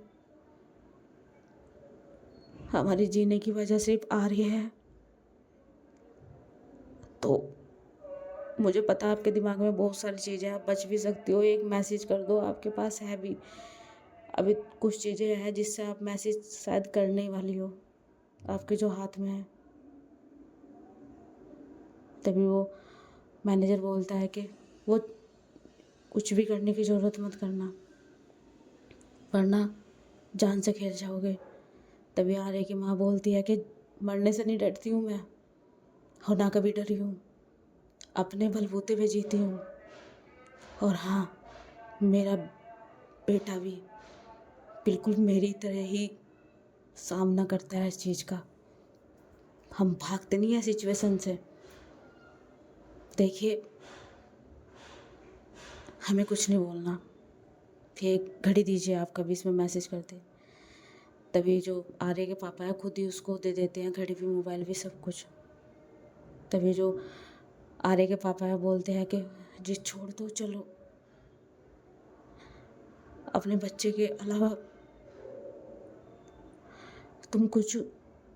हमारी जीने की वजह सिर्फ आर्य है। तो मुझे पता आपके दिमाग में बहुत सारी चीज़ें, आप बच भी सकती हो, एक मैसेज कर दो, आपके पास है भी अभी कुछ चीज़ें हैं जिससे आप मैसेज शायद करने वाली हो, आपके जो हाथ में है। तभी वो मैनेजर बोलता है कि वो कुछ भी करने की ज़रूरत मत करना, वरना जान से खेल जाओगे। तभी आर्य की माँ बोलती है कि मरने से नहीं डरती हूँ मैं, और ना कभी डरी हूँ, अपने बलबूते पे जीती हूँ। और हाँ, मेरा बेटा भी बिल्कुल मेरी तरह ही सामना करता है इस चीज़ का। हम भागते नहीं है सिचुएशन से। देखिए, हमें कुछ नहीं बोलना, एक घड़ी दीजिए, आप कभी इसमें मैसेज करते। तभी जो आर्य के पापा है खुद ही उसको दे देते हैं घड़ी भी, मोबाइल भी, सब कुछ। तभी जो आर्य के पापा है बोलते हैं कि जी छोड़ दो, चलो, अपने बच्चे के अलावा तुम कुछ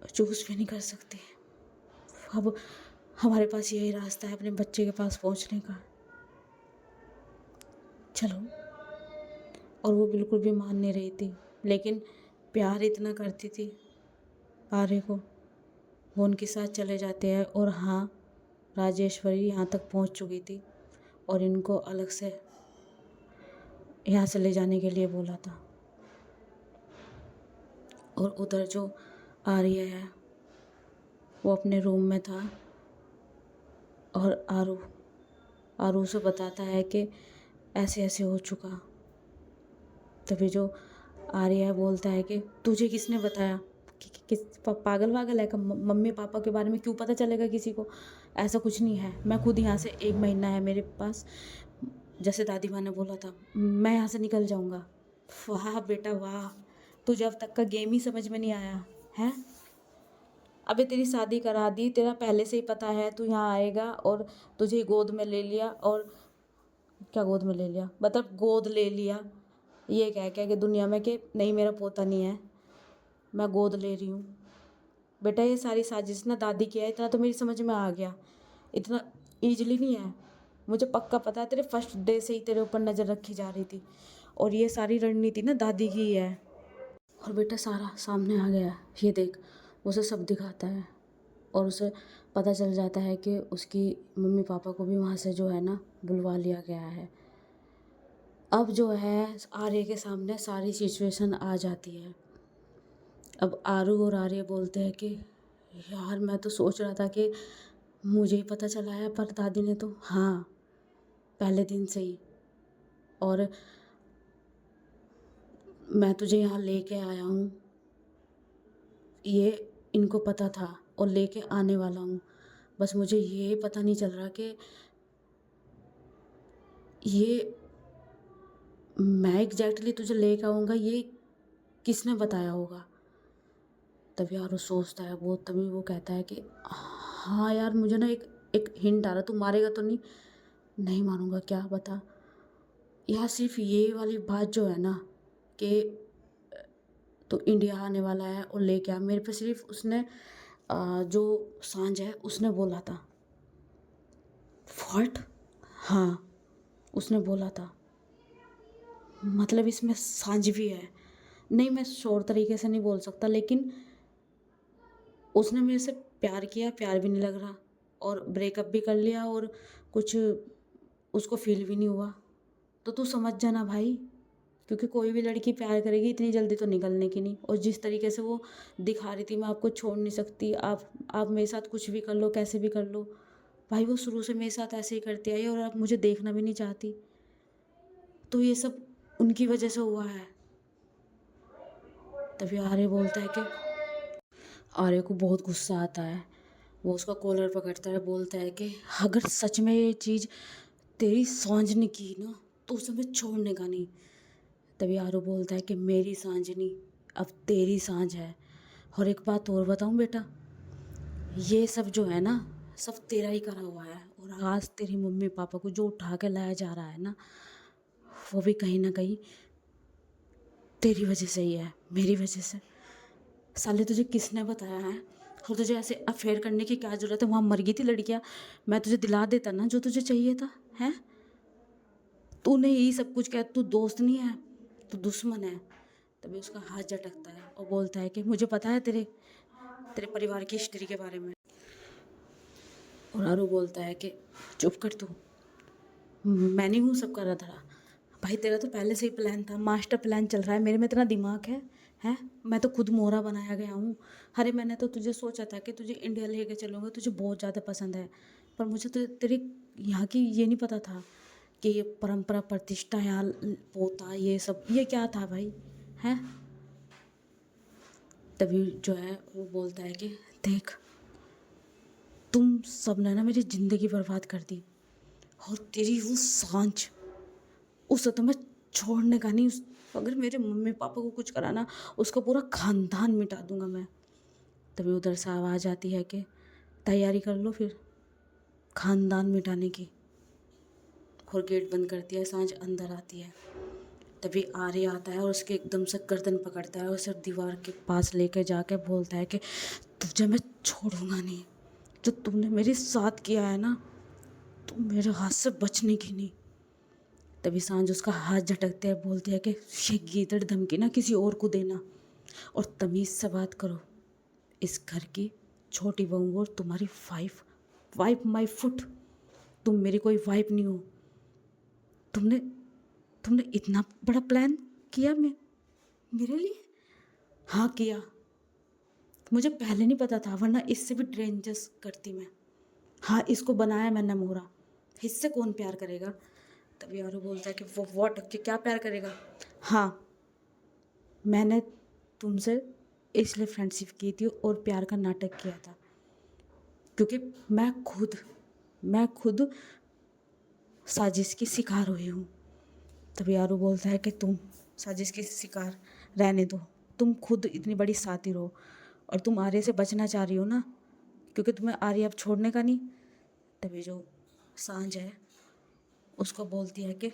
चूज भी नहीं कर सकते। अब हमारे पास यही रास्ता है अपने बच्चे के पास पहुंचने का, चलो। और वो बिल्कुल भी मान नहीं रही थी, लेकिन प्यार इतना करती थी आर्य को, वो उनके साथ चले जाते हैं। और हाँ, राजेश्वरी यहाँ तक पहुँच चुकी थी और इनको अलग से यहाँ से ले जाने के लिए बोला था। और उधर जो आर्य है वो अपने रूम में था और आरू से बताता है कि ऐसे ऐसे हो चुका। तभी जो आर्य बोलता है कि तुझे किसने बताया? किस पागल वागल है? मम्मी पापा के बारे में क्यों पता चलेगा किसी को? ऐसा कुछ नहीं है, मैं खुद यहाँ से 1 महीना है मेरे पास, जैसे दादी माँ ने बोला था मैं यहाँ से निकल जाऊँगा। वाह बेटा वाह, तुझे अब तक का गेम ही समझ में नहीं आया है? अबे तेरी शादी करा दी, तेरा पहले से ही पता है तू यहाँ आएगा, और तुझे गोद में ले लिया। और क्या गोद में ले लिया? मतलब गोद ले लिया ये कह के कि दुनिया में कि नहीं मेरा पोता नहीं है, मैं गोद ले रही हूँ। बेटा ये सारी साजिश ना दादी की है, इतना तो मेरी समझ में आ गया। इतना ईजिली नहीं है, मुझे पक्का पता है। तेरे फर्स्ट डे से ही तेरे ऊपर नज़र रखी जा रही थी, और ये सारी रणनीति ना दादी की ही है। और बेटा सारा सामने आ गया, ये देख। उसे सब दिखाता है और उसे पता चल जाता है कि उसकी मम्मी पापा को भी वहाँ से जो है ना बुलवा लिया गया है। अब जो है आर्य के सामने सारी सिचुएशन आ जाती है। अब आरू और आर्य बोलते हैं कि यार मैं तो सोच रहा था कि मुझे ही पता चला है, पर दादी ने तो हाँ पहले दिन से ही, और मैं तुझे यहाँ लेके आया हूँ, ये इनको पता था और लेके आने वाला हूँ। बस मुझे ये पता नहीं चल रहा कि ये मैं एग्जैक्टली तुझे लेके आऊँगा ये किसने बताया होगा। तभी यार वो सोचता है वो, तभी वो कहता है कि हाँ यार मुझे ना एक हिंट आ रहा, तू मारेगा तो नहीं? नहीं मारूंगा, क्या बता। यार सिर्फ ये वाली बात जो है ना कि तो इंडिया आने वाला है और लेके आ, मेरे पे सिर्फ उसने जो सांझ है उसने बोला था। व्हाट? हाँ उसने बोला था, मतलब इसमें सांझ भी है। नहीं मैं श्योर तरीके से नहीं बोल सकता, लेकिन उसने मेरे से प्यार किया, प्यार भी नहीं लग रहा, और ब्रेकअप भी कर लिया, और कुछ उसको फील भी नहीं हुआ। तो तू समझ जाना भाई, क्योंकि कोई भी लड़की प्यार करेगी इतनी जल्दी तो निकलने की नहीं। और जिस तरीके से वो दिखा रही थी मैं आपको छोड़ नहीं सकती, आप मेरे साथ कुछ भी कर लो, कैसे भी कर लो, भाई वो शुरू से मेरे साथ ऐसे ही करती आई और अब मुझे देखना भी नहीं चाहती। तो ये सब उनकी वजह से हुआ है। तभी आर्य बोलता है कि आर्य को बहुत गुस्सा आता है। वो उसका कॉलर पकड़ता है, बोलता है कि अगर सच में ये चीज़ तेरी सांझ ने की ना तो उसे मैं छोड़ने का नहीं। तभी आरू बोलता है कि मेरी सांझ नहीं, अब तेरी सांझ है। और एक बात और बताऊं बेटा, ये सब जो है ना सब तेरा ही करा हुआ है, और आज तेरी मम्मी पापा को जो उठा के लाया जा रहा है ना वो भी कहीं ना कहीं तेरी वजह से ही है, मेरी वजह से। साले तुझे किसने बताया है? और तुझे ऐसे अफेयर करने की क्या ज़रूरत है? वहाँ मर गई थी लड़कियाँ, मैं तुझे दिला देता ना जो तुझे चाहिए था। हैं तूने ही सब कुछ किया, तू दोस्त नहीं है, तू दुश्मन है। तभी उसका हाथ झटकता है और बोलता है कि मुझे पता है तेरे तेरे परिवार की हिस्ट्री के बारे में। और आरू बोलता है कि चुप कर तू, मैंने हूँ सब करा धरा। भाई तेरा तो पहले से ही प्लान था, मास्टर प्लान चल रहा है, मेरे में इतना दिमाग है? हैं मैं तो खुद मोहरा बनाया गया हूँ। अरे मैंने तो तुझे सोचा था कि तुझे इंडिया लेके चलूँगा, तुझे बहुत ज़्यादा पसंद है, पर मुझे तो तेरी यहाँ की ये नहीं पता था कि ये परंपरा प्रतिष्ठा यहाँ पोता ये सब ये क्या था भाई। हैं तभी जो है वो बोलता है कि देख तुम सब ने ना मेरी ज़िंदगी बर्बाद कर दी, और तेरी वो सांझ उसे तो मैं छोड़ने का नहीं। अगर मेरे मम्मी पापा को कुछ करा ना उसका पूरा खानदान मिटा दूंगा मैं। तभी उधर से आवाज़ आती है कि तैयारी कर लो फिर खानदान मिटाने की, और गेट बंद करती है। सांझ अंदर आती है, तभी आर्य आता है और उसके एकदम से गर्दन पकड़ता है और उसे दीवार के पास लेके जाके बोलता है कि तुझे मैं छोड़ूंगा नहीं, जो तुमने मेरे साथ किया है ना तुम मेरे हाथ से बचने की नहीं। तभी सांझ उसका हाथ झटकते हैं, बोलती है कि ये गीदड़ धमकी ना किसी और को देना, और तमीज़ से बात करो, इस घर की छोटी बहू और तुम्हारी वाइफ वाइप माई फुट, तुम मेरी कोई वाइफ नहीं हो। तुमने तुमने इतना बड़ा प्लान किया मेरे लिए? हाँ किया, मुझे पहले नहीं पता था, वरना इससे भी डेंजरस करती मैं। हाँ, इसको बनाया मैंने मोहरा, इससे कौन प्यार करेगा? तभी यारो बोलता है कि वो व्हाट, कि क्या प्यार करेगा? हाँ, मैंने तुमसे इसलिए फ्रेंडशिप की थी और प्यार का नाटक किया था, क्योंकि मैं खुद साजिश की शिकार हुई हूँ। तभी यारो बोलता है कि तुम साजिश की शिकार रहने दो, तुम खुद इतनी बड़ी सातिर हो और तुम आर्य से बचना चाह रही हो ना, क्योंकि तुम्हें आर्य अब छोड़ने का नहीं। तभी जो सांझ है उसको बोलती है कि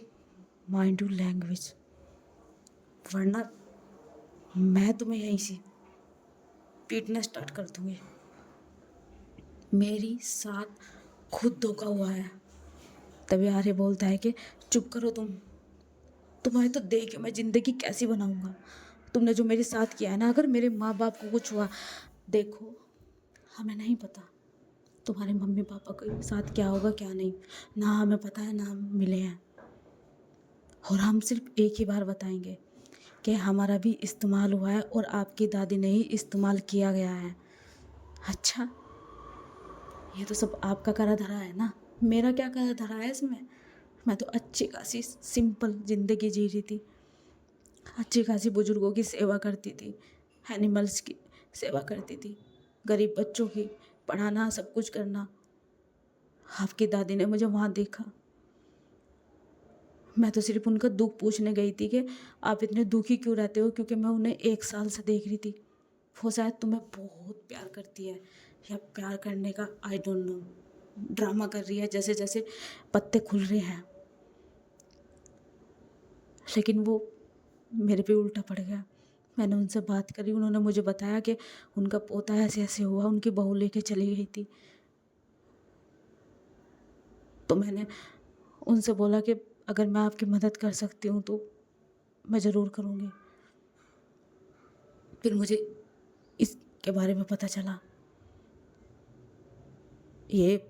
माइंड यू लैंग्वेज, वरना मैं तुम्हें यहीं से पीटना स्टार्ट कर दूंगी। मेरी साथ खुद धोखा हुआ है। तभी आर्य बोलता है कि चुप करो तुम्हारे तो देख के मैं ज़िंदगी कैसी बनाऊंगा। तुमने जो मेरे साथ किया है ना, अगर मेरे माँ बाप को कुछ हुआ, देखो हमें नहीं पता तुम्हारे मम्मी पापा के साथ क्या होगा क्या नहीं, ना हमें पता है ना हम मिले हैं। और हम सिर्फ एक ही बार बताएंगे कि हमारा भी इस्तेमाल हुआ है और आपकी दादी ने ही इस्तेमाल किया गया है। अच्छा, ये तो सब आपका करा धरा है ना, मेरा क्या करा धरा है इसमें? मैं तो अच्छी खासी सिंपल ज़िंदगी जी रही थी, अच्छी खासी बुजुर्गों की सेवा करती थी, एनिमल्स की सेवा करती थी, गरीब बच्चों की पढ़ाना, सब कुछ करना। आपकी दादी ने मुझे वहाँ देखा, मैं तो सिर्फ उनका दुख पूछने गई थी कि आप इतने दुखी क्यों रहते हो, क्योंकि मैं उन्हें 1 साल से देख रही थी। वो शायद तुम्हें बहुत प्यार करती है, या प्यार करने का आई डोंट नो ड्रामा कर रही है, जैसे जैसे पत्ते खुल रहे हैं। लेकिन वो मेरे पे उल्टा पड़ गया। मैंने उनसे बात करी, उन्होंने मुझे बताया कि उनका पोता ऐसे ऐसे हुआ, उनकी बहू लेके चली गई थी। तो मैंने उनसे बोला कि अगर मैं आपकी मदद कर सकती हूँ तो मैं ज़रूर करूँगी। फिर मुझे इसके बारे में पता चला, ये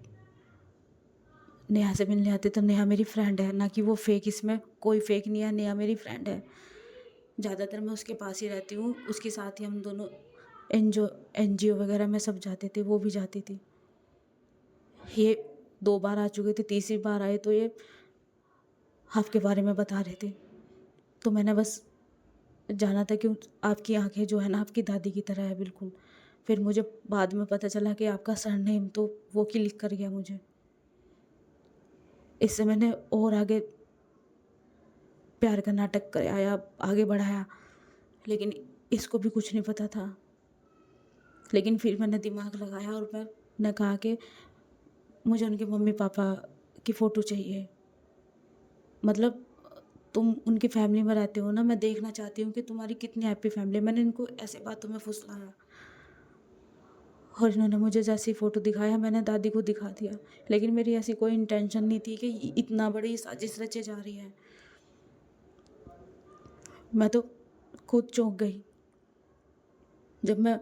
नेहा से मिलने आते तो नेहा मेरी फ्रेंड है, ना कि वो फेक, इसमें कोई फेक नहीं है, नेहा मेरी फ्रेंड है। ज़्यादातर मैं उसके पास ही रहती हूँ, उसके साथ ही हम दोनों NGO वगैरह में सब जाते थे, वो भी जाती थी। ये 2 बार आ चुके थे, तीसरी बार आए तो ये आपके बारे में बता रहे थे। तो मैंने बस जाना था कि आपकी आंखें जो है ना आपकी दादी की तरह है बिल्कुल। फिर मुझे बाद में पता चला कि आपका सरनेम तो वो क्लिक कर गया मुझे। इससे मैंने और आगे प्यार का नाटक कराया, आगे बढ़ाया, लेकिन इसको भी कुछ नहीं पता था। लेकिन फिर मैंने दिमाग लगाया और मैंने कहा कि मुझे उनके मम्मी पापा की फ़ोटो चाहिए। मतलब तुम उनकी फैमिली में रहते हो ना, मैं देखना चाहती हूँ कि तुम्हारी कितनी हैप्पी फैमिली है। मैंने इनको ऐसे बातों में फुसलाया और इन्होंने मुझे जैसी फ़ोटो दिखाया मैंने दादी को दिखा दिया। लेकिन मेरी ऐसी कोई इंटेंशन नहीं थी कि इतना बड़ी साजिश रचे जा रही है। मैं तो खुद चौंक गई जब मैं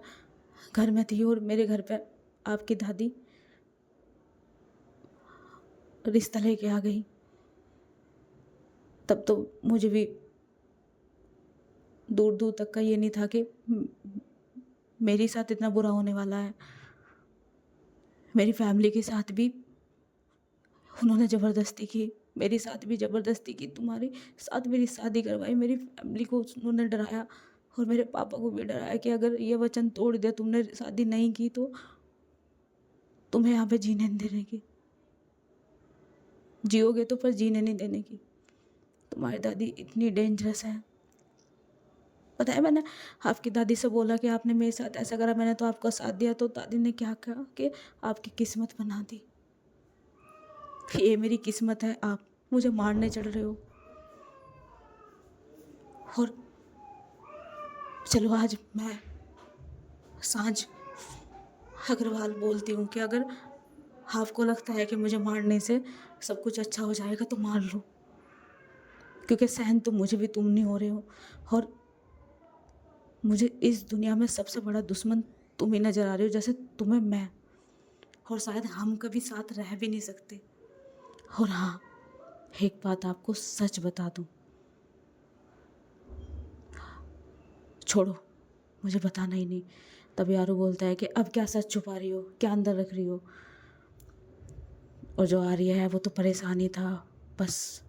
घर में थी और मेरे घर पे आपकी दादी रिश्ता लेके आ गई। तब तो मुझे भी दूर दूर तक का ये नहीं था कि मेरे साथ इतना बुरा होने वाला है। मेरी फैमिली के साथ भी उन्होंने ज़बरदस्ती की, मेरे साथ भी ज़बरदस्ती की, तुम्हारे साथ मेरी शादी करवाई। मेरी फैमिली को उन्होंने डराया और मेरे पापा को भी डराया कि अगर ये वचन तोड़ दिया, तुमने शादी नहीं की तो तुम्हें यहाँ पे जीने नहीं देने की, जियोगे तो पर जीने नहीं देने की। तुम्हारी दादी इतनी डेंजरस है। पता है, मैंने आपकी दादी से बोला कि आपने मेरे साथ ऐसा करा, मैंने तो आपका साथ दिया। तो दादी ने क्या कहा कि आपकी किस्मत बना दी, ये मेरी किस्मत है, आप मुझे मारने चढ़ रहे हो। और चलो आज मैं सांझ अग्रवाल बोलती हूँ कि अगर आपको लगता है कि मुझे मारने से सब कुछ अच्छा हो जाएगा तो मार लो, क्योंकि सहन तो मुझे भी तुम नहीं हो रहे हो। और मुझे इस दुनिया में सबसे बड़ा दुश्मन तुम ही नज़र आ रहे हो, जैसे तुम्हें मैं और शायद हम कभी साथ रह भी नहीं सकते। और हाँ, एक बात आपको सच बता दूँ, छोड़ो, मुझे बताना ही नहीं। तभी आरू बोलता है कि अब क्या सच छुपा रही हो, क्या अंदर रख रही हो। और जो आर्य है वो तो परेशान ही था, बस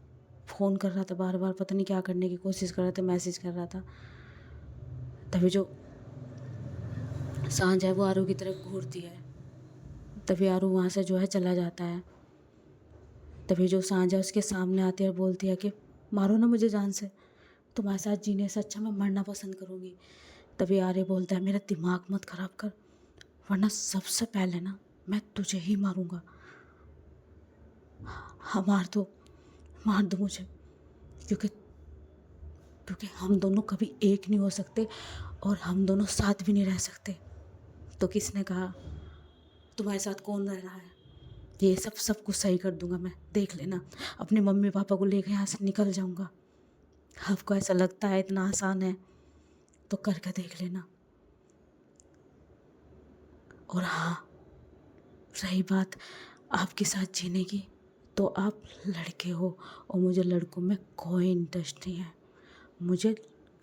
फ़ोन कर रहा था बार बार, पता नहीं क्या करने की कोशिश कर रहा था, मैसेज कर रहा था। तभी जो सांझ है वो आरू की तरफ घूरती है, तभी आरू वहाँ से जो है चला जाता है। तभी जो सांझ है उसके सामने आती है और बोलती है कि मारो ना मुझे जान से, तुम्हारे साथ जीने से अच्छा मैं मरना पसंद करूँगी। तभी आर्य बोलता है मेरा दिमाग मत ख़राब कर, वरना सबसे पहले ना मैं तुझे ही मारूँगा। हाँ, मार दो मुझे, क्योंकि क्योंकि हम दोनों कभी एक नहीं हो सकते और हम दोनों साथ भी नहीं रह सकते। तो किसने कहा, तुम्हारे साथ कौन रह रहा है? ये सब कुछ सही कर दूंगा मैं, देख लेना। अपने मम्मी पापा को लेकर यहाँ से निकल जाऊंगा। आपको ऐसा लगता है इतना आसान है, तो करके देख लेना। और हाँ, रही बात आपके साथ जीने की, तो आप लड़के हो और मुझे लड़कों में कोई इंटरेस्ट नहीं है। मुझे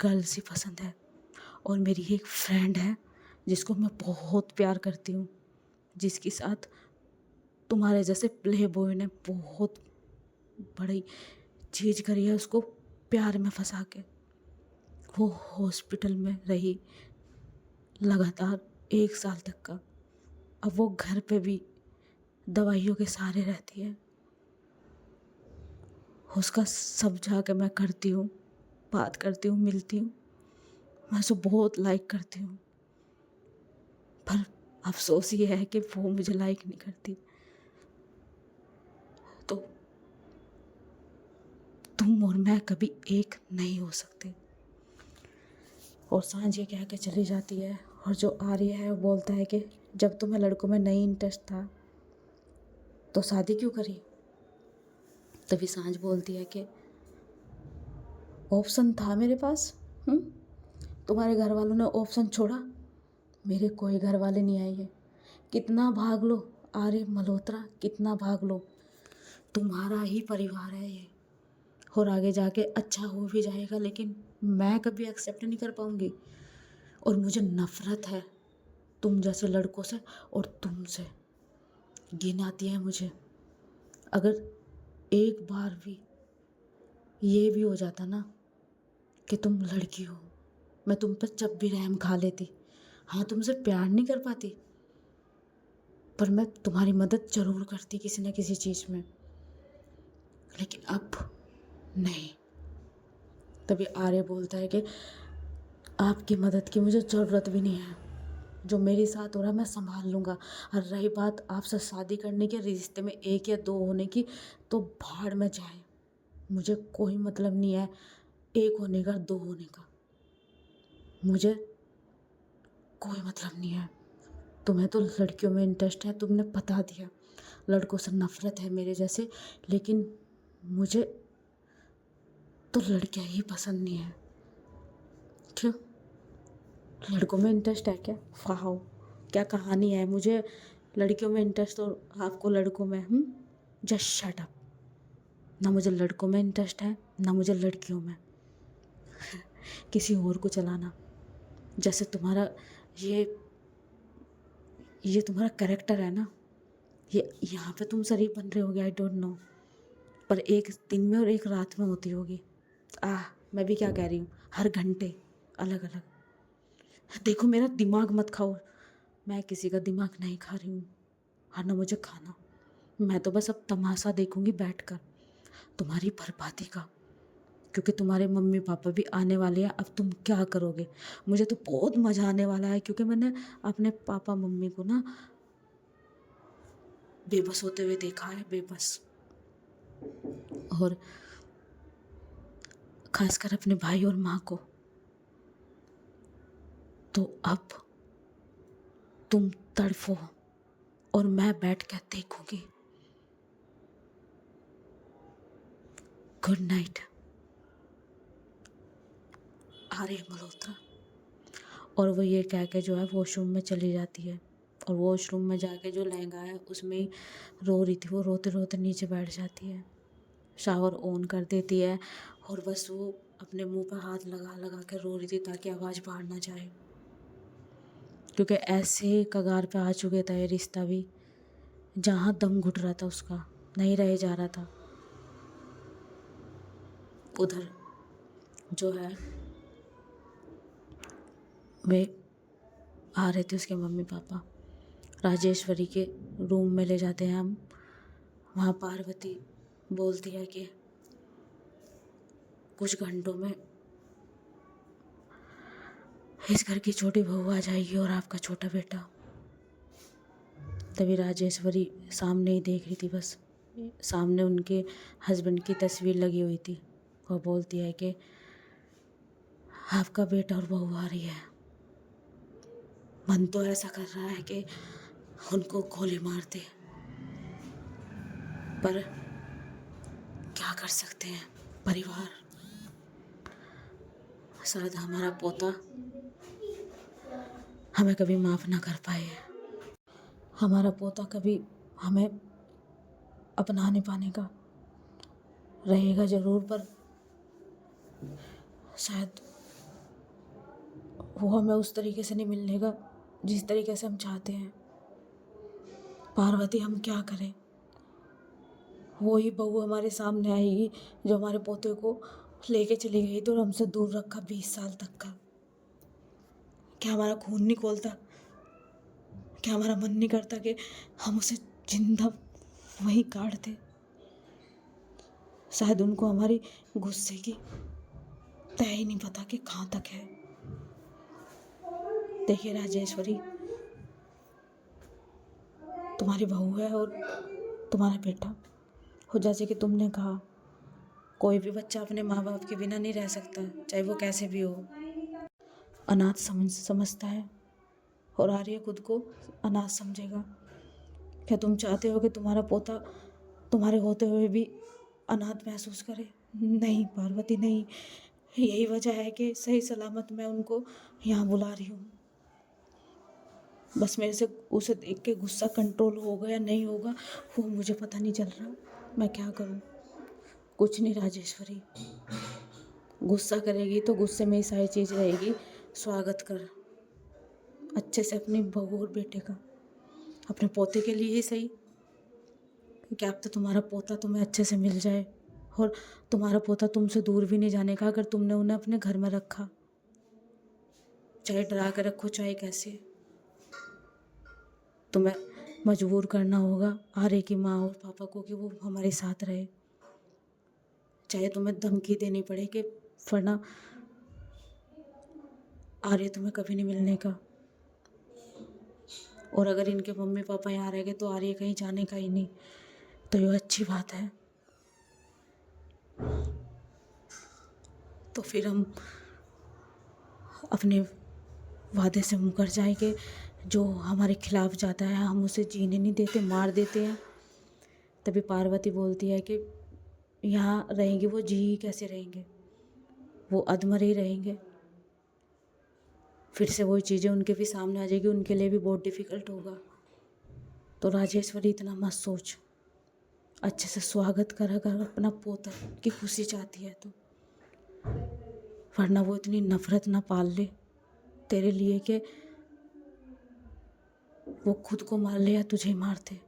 गर्ल्स ही पसंद है। और मेरी एक फ्रेंड है जिसको मैं बहुत प्यार करती हूँ, जिसके साथ तुम्हारे जैसे प्ले बॉय ने बहुत बड़ी चीज़ करी है, उसको प्यार में फंसा के। वो हॉस्पिटल में रही लगातार 1 साल तक का। अब वो घर पे भी दवाइयों के सहारे रहती है। उसका सब जाके मैं करती हूँ, बात करती हूँ, मिलती हूँ। मैं उसे बहुत लाइक करती हूँ, पर अफसोस ये है कि वो मुझे लाइक नहीं करती। तो तुम और मैं कभी एक नहीं हो सकते। और सांझ ये कह के चली जाती है। और जो आर्य है वो बोलता है कि जब तुम्हें लड़कों में नहीं इंटरेस्ट था तो शादी क्यों करी? तभी सांझ बोलती है कि ऑप्शन था मेरे पास। तुम्हारे घर वालों ने ऑप्शन छोड़ा, मेरे कोई घर वाले नहीं आएंगे। कितना भाग लो आर्य मल्होत्रा, कितना भाग लो, तुम्हारा ही परिवार है ये। और आगे जाके अच्छा हो भी जाएगा, लेकिन मैं कभी एक्सेप्ट नहीं कर पाऊंगी। और मुझे नफ़रत है तुम जैसे लड़कों से और तुमसे। घिन आती है मुझे। अगर एक बार भी ये भी हो जाता ना कि तुम लड़की हो, मैं तुम पर जब भी रहम खा लेती। हाँ, तुमसे प्यार नहीं कर पाती, पर मैं तुम्हारी मदद ज़रूर करती किसी न किसी चीज़ में। लेकिन अब नहीं। तभी आर्य बोलता है कि आपकी मदद की मुझे ज़रूरत भी नहीं है। जो मेरे साथ हो रहा है मैं संभाल लूँगा। और रही बात आपसे शादी करने के, रिश्ते में 1 या 2 होने की, तो भाड़ में जाए। मुझे कोई मतलब नहीं है 1 होने का, 2 होने का। मुझे कोई मतलब नहीं है। तुम्हें तो लड़कियों में इंटरेस्ट है, तुमने बता दिया। लड़कों से नफ़रत है मेरे जैसे, लेकिन मुझे तो लड़कियां ही पसंद नहीं है। क्यों? लड़कों में इंटरेस्ट है क्या? वाह, क्या कहानी है। मुझे लड़कियों में इंटरेस्ट और आपको लड़कों में। Just shut up. ना मुझे लड़कों में इंटरेस्ट है, ना मुझे लड़कियों में। किसी और को चलाना। जैसे तुम्हारा ये ये तुम्हारा कैरेक्टर है ना, ये यहाँ पे तुम शरीफ बन रहे होगे, आई डोंट नो, पर एक दिन में और एक रात में होती होगी। मैं भी क्या कह रही हूँ, हर घंटे अलग अलग। देखो, मेरा दिमाग मत खाओ, मैं किसी का दिमाग नहीं खा रही हूँ, और ना मुझे खाना। मैं तो बस अब तमाशा देखूंगी बैठकर तुम्हारी बर्बादी का, क्योंकि तुम्हारे मम्मी पापा भी आने वाले हैं। अब तुम क्या करोगे? मुझे तो बहुत मज़ा आने वाला है, क्योंकि मैंने अपने पापा मम्मी को ना बेबस होते हुए देखा है, बेबस। और खासकर अपने भाई और माँ को। तो अब तुम तड़फो और मैं बैठ कर देखूंगी। गुड नाइट, आर्य मल्होत्रा। और वो ये कह के जो है वॉशरूम में चली जाती है। और वॉशरूम में जाके जो लहंगा है उसमें ही रो रही थी। वो रोते रोते नीचे बैठ जाती है, शावर ऑन कर देती है और बस वो अपने मुंह पर हाथ लगा लगा कर रो रही थी ताकि आवाज़ बाहर ना जाए, क्योंकि ऐसे कगार पे आ चुके था ये रिश्ता भी, जहाँ दम घुट रहा था उसका, नहीं रहे जा रहा था। उधर जो है वे आ रहे थे उसके मम्मी पापा, राजेश्वरी के रूम में ले जाते हैं हम। वहाँ पार्वती बोलती है कि कुछ घंटों में इस घर की छोटी बहू आ जाएगी और आपका छोटा बेटा। तभी राजेश्वरी सामने ही देख रही थी, बस सामने उनके हस्बैंड की तस्वीर लगी हुई थी। वो बोलती है कि आपका बेटा और बहू आ रही है। मन तो ऐसा कर रहा है कि उनको गोली मार दे, पर क्या कर सकते हैं, परिवार। शायद हमारा पोता हमें कभी माफ़ ना कर पाए, हमारा पोता कभी हमें अपना नहीं पाने का, रहेगा ज़रूर, पर शायद वो हमें उस तरीके से नहीं मिलने का जिस तरीके से हम चाहते हैं। पार्वती, हम क्या करें? वो ही बहू हमारे सामने आएगी जो हमारे पोते को लेके चली गई तो हमसे दूर रखा 20 साल तक का। क्या हमारा खून नहीं खौलता? क्या हमारा मन नहीं करता कि हम उसे जिंदा वहीं काट दें? शायद उनको हमारी गुस्से की तय ही नहीं पता कि कहाँ तक है। देखिए राजेश्वरी, तुम्हारी बहू है और तुम्हारा बेटा, और जैसे कि तुमने कहा, कोई भी बच्चा अपने माँ बाप के बिना नहीं रह सकता, चाहे वो कैसे भी हो। अनाथ समझता है और आर्य खुद को अनाथ समझेगा। क्या तुम चाहते हो कि तुम्हारा पोता तुम्हारे होते हुए भी अनाथ महसूस करे? नहीं पार्वती, नहीं। यही वजह है कि सही सलामत मैं उनको यहाँ बुला रही हूँ। बस मेरे से उसे देख के गुस्सा कंट्रोल होगा या नहीं होगा वो मुझे पता नहीं चल रहा। मैं क्या करूँ? कुछ नहीं राजेश्वरी, गुस्सा करेगी तो गुस्से में ही सारी चीज़ रहेगी। स्वागत कर अच्छे से अपनी बहू और बेटे का, अपने पोते के लिए ही सही, क्योंकि अब तो तुम्हारा पोता तुम्हें अच्छे से मिल जाए और तुम्हारा पोता तुमसे दूर भी नहीं जाने का, अगर तुमने उन्हें अपने घर में रखा, चाहे डरा कर रखो चाहे कैसे। तुम्हें मजबूर करना होगा आर्य की माँ और पापा को कि वो हमारे साथ रहे, चाहे तुम्हें धमकी देनी पड़े कि वरना आर्य तुम्हें कभी नहीं मिलने का। और अगर इनके मम्मी पापा यहाँ रह गए तो आर्य कहीं जाने का ही नहीं, तो ये अच्छी बात है। तो फिर हम अपने वादे से मुकर जाए कि जो हमारे खिलाफ जाता है हम उसे जीने नहीं देते, मार देते हैं। तभी पार्वती बोलती है कि यहाँ रहेंगे वो जी कैसे रहेंगे, वो अधमरे ही रहेंगे। फिर से वही चीज़ें उनके भी सामने आ जाएगी, उनके लिए भी बहुत डिफ़िकल्ट होगा। तो राजेश्वरी इतना मत सोच, अच्छे से स्वागत कर, अगर अपना पोता की खुशी चाहती है तो, वरना वो इतनी नफरत ना पाल ले तेरे लिए कि वो खुद को मार ले या तुझे मार दे।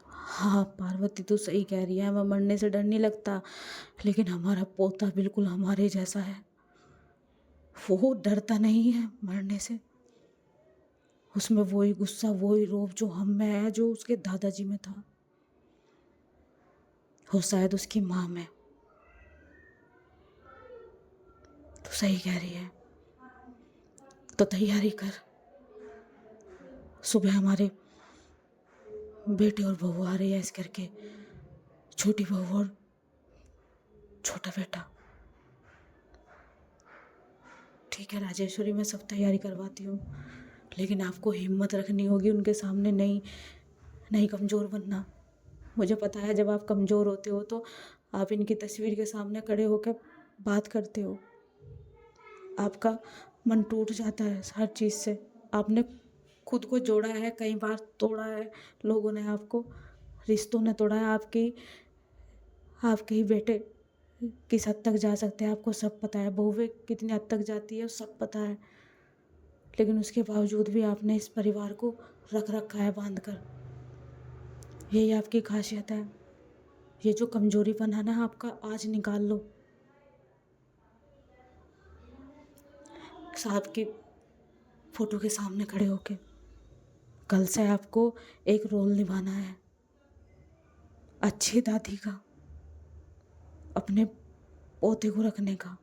हाँ पार्वती, तू सही कह रही है, हमें मरने से डर नहीं लगता, लेकिन हमारा पोता बिल्कुल हमारे जैसा है। वो डरता नहीं है मरने से, उसमें वही गुस्सा वही रोब जो हम में है, जो उसके दादाजी में था और शायद उसकी माँ में। तो सही कह रही है, तो तैयारी कर, सुबह हमारे बेटे और बहू आ रही है इस करके, छोटी बहू और छोटा बेटा। ठीक है राजेश्वरी, मैं सब तैयारी करवाती हूँ, लेकिन आपको हिम्मत रखनी होगी उनके सामने, नहीं कमज़ोर बनना। मुझे पता है जब आप कमज़ोर होते हो तो आप इनकी तस्वीर के सामने खड़े होकर बात करते हो, आपका मन टूट जाता है हर चीज़ से। आपने खुद को जोड़ा है, कई बार तोड़ा है लोगों ने आपको, रिश्तों ने तोड़ा है। आपके ही बेटे किस हद तक जा सकते हैं आपको सब पता है, बहुएं कितनी हद तक जाती है सब पता है। लेकिन उसके बावजूद भी आपने इस परिवार को रख रखा है बांध कर। यही आपकी खासियत है। ये जो कमजोरीपन है ना आपका, आज निकाल लो। साहब की फोटो के सामने खड़े होके कल से आपको एक रोल निभाना है, अच्छी दादी का, अपने पोते को रखने का।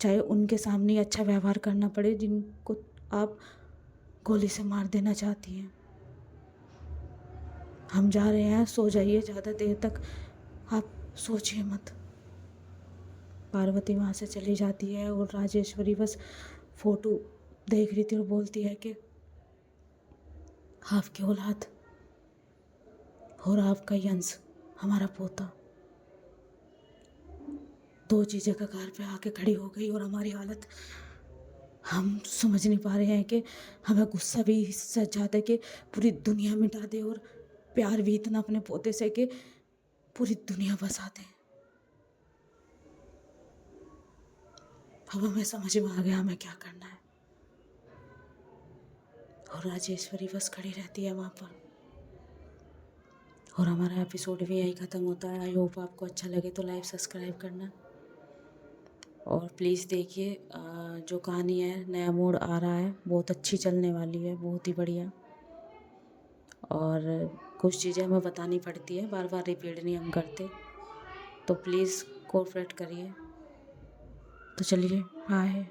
चाहे उनके सामने अच्छा व्यवहार करना पड़े जिनको आप गोली से मार देना चाहती हैं। हम जा रहे हैं, सो जाइए, ज़्यादा देर तक आप सोचिए मत। पार्वती वहाँ से चली जाती है और राजेश्वरी बस फोटो देख रही थी और बोलती है कि आपकी औलाद और आपका ही अंश, हमारा पोता, दो चीज़ें कगार पे आके खड़ी हो गई और हमारी हालत हम समझ नहीं पा रहे हैं कि हमें गुस्सा भी इससे ज़्यादा कि पूरी दुनिया मिटा दे और प्यार भी इतना अपने पोते से कि पूरी दुनिया बसा दे। अब हमें समझ में आ गया हमें क्या करना है। और राजेश्वरी बस खड़ी रहती है वहाँ पर। और हमारा एपिसोड भी यही ख़त्म होता है। आई होप आपको अच्छा लगे तो लाइक सब्सक्राइब करना और प्लीज़ देखिए। जो कहानी है नया मोड़ आ रहा है, बहुत अच्छी चलने वाली है, बहुत ही बढ़िया। और कुछ चीज़ें हमें बतानी पड़ती है, बार बार रिपीट नहीं हम करते, तो प्लीज़ कोऑपरेट करिए। तो चलिए, बाय।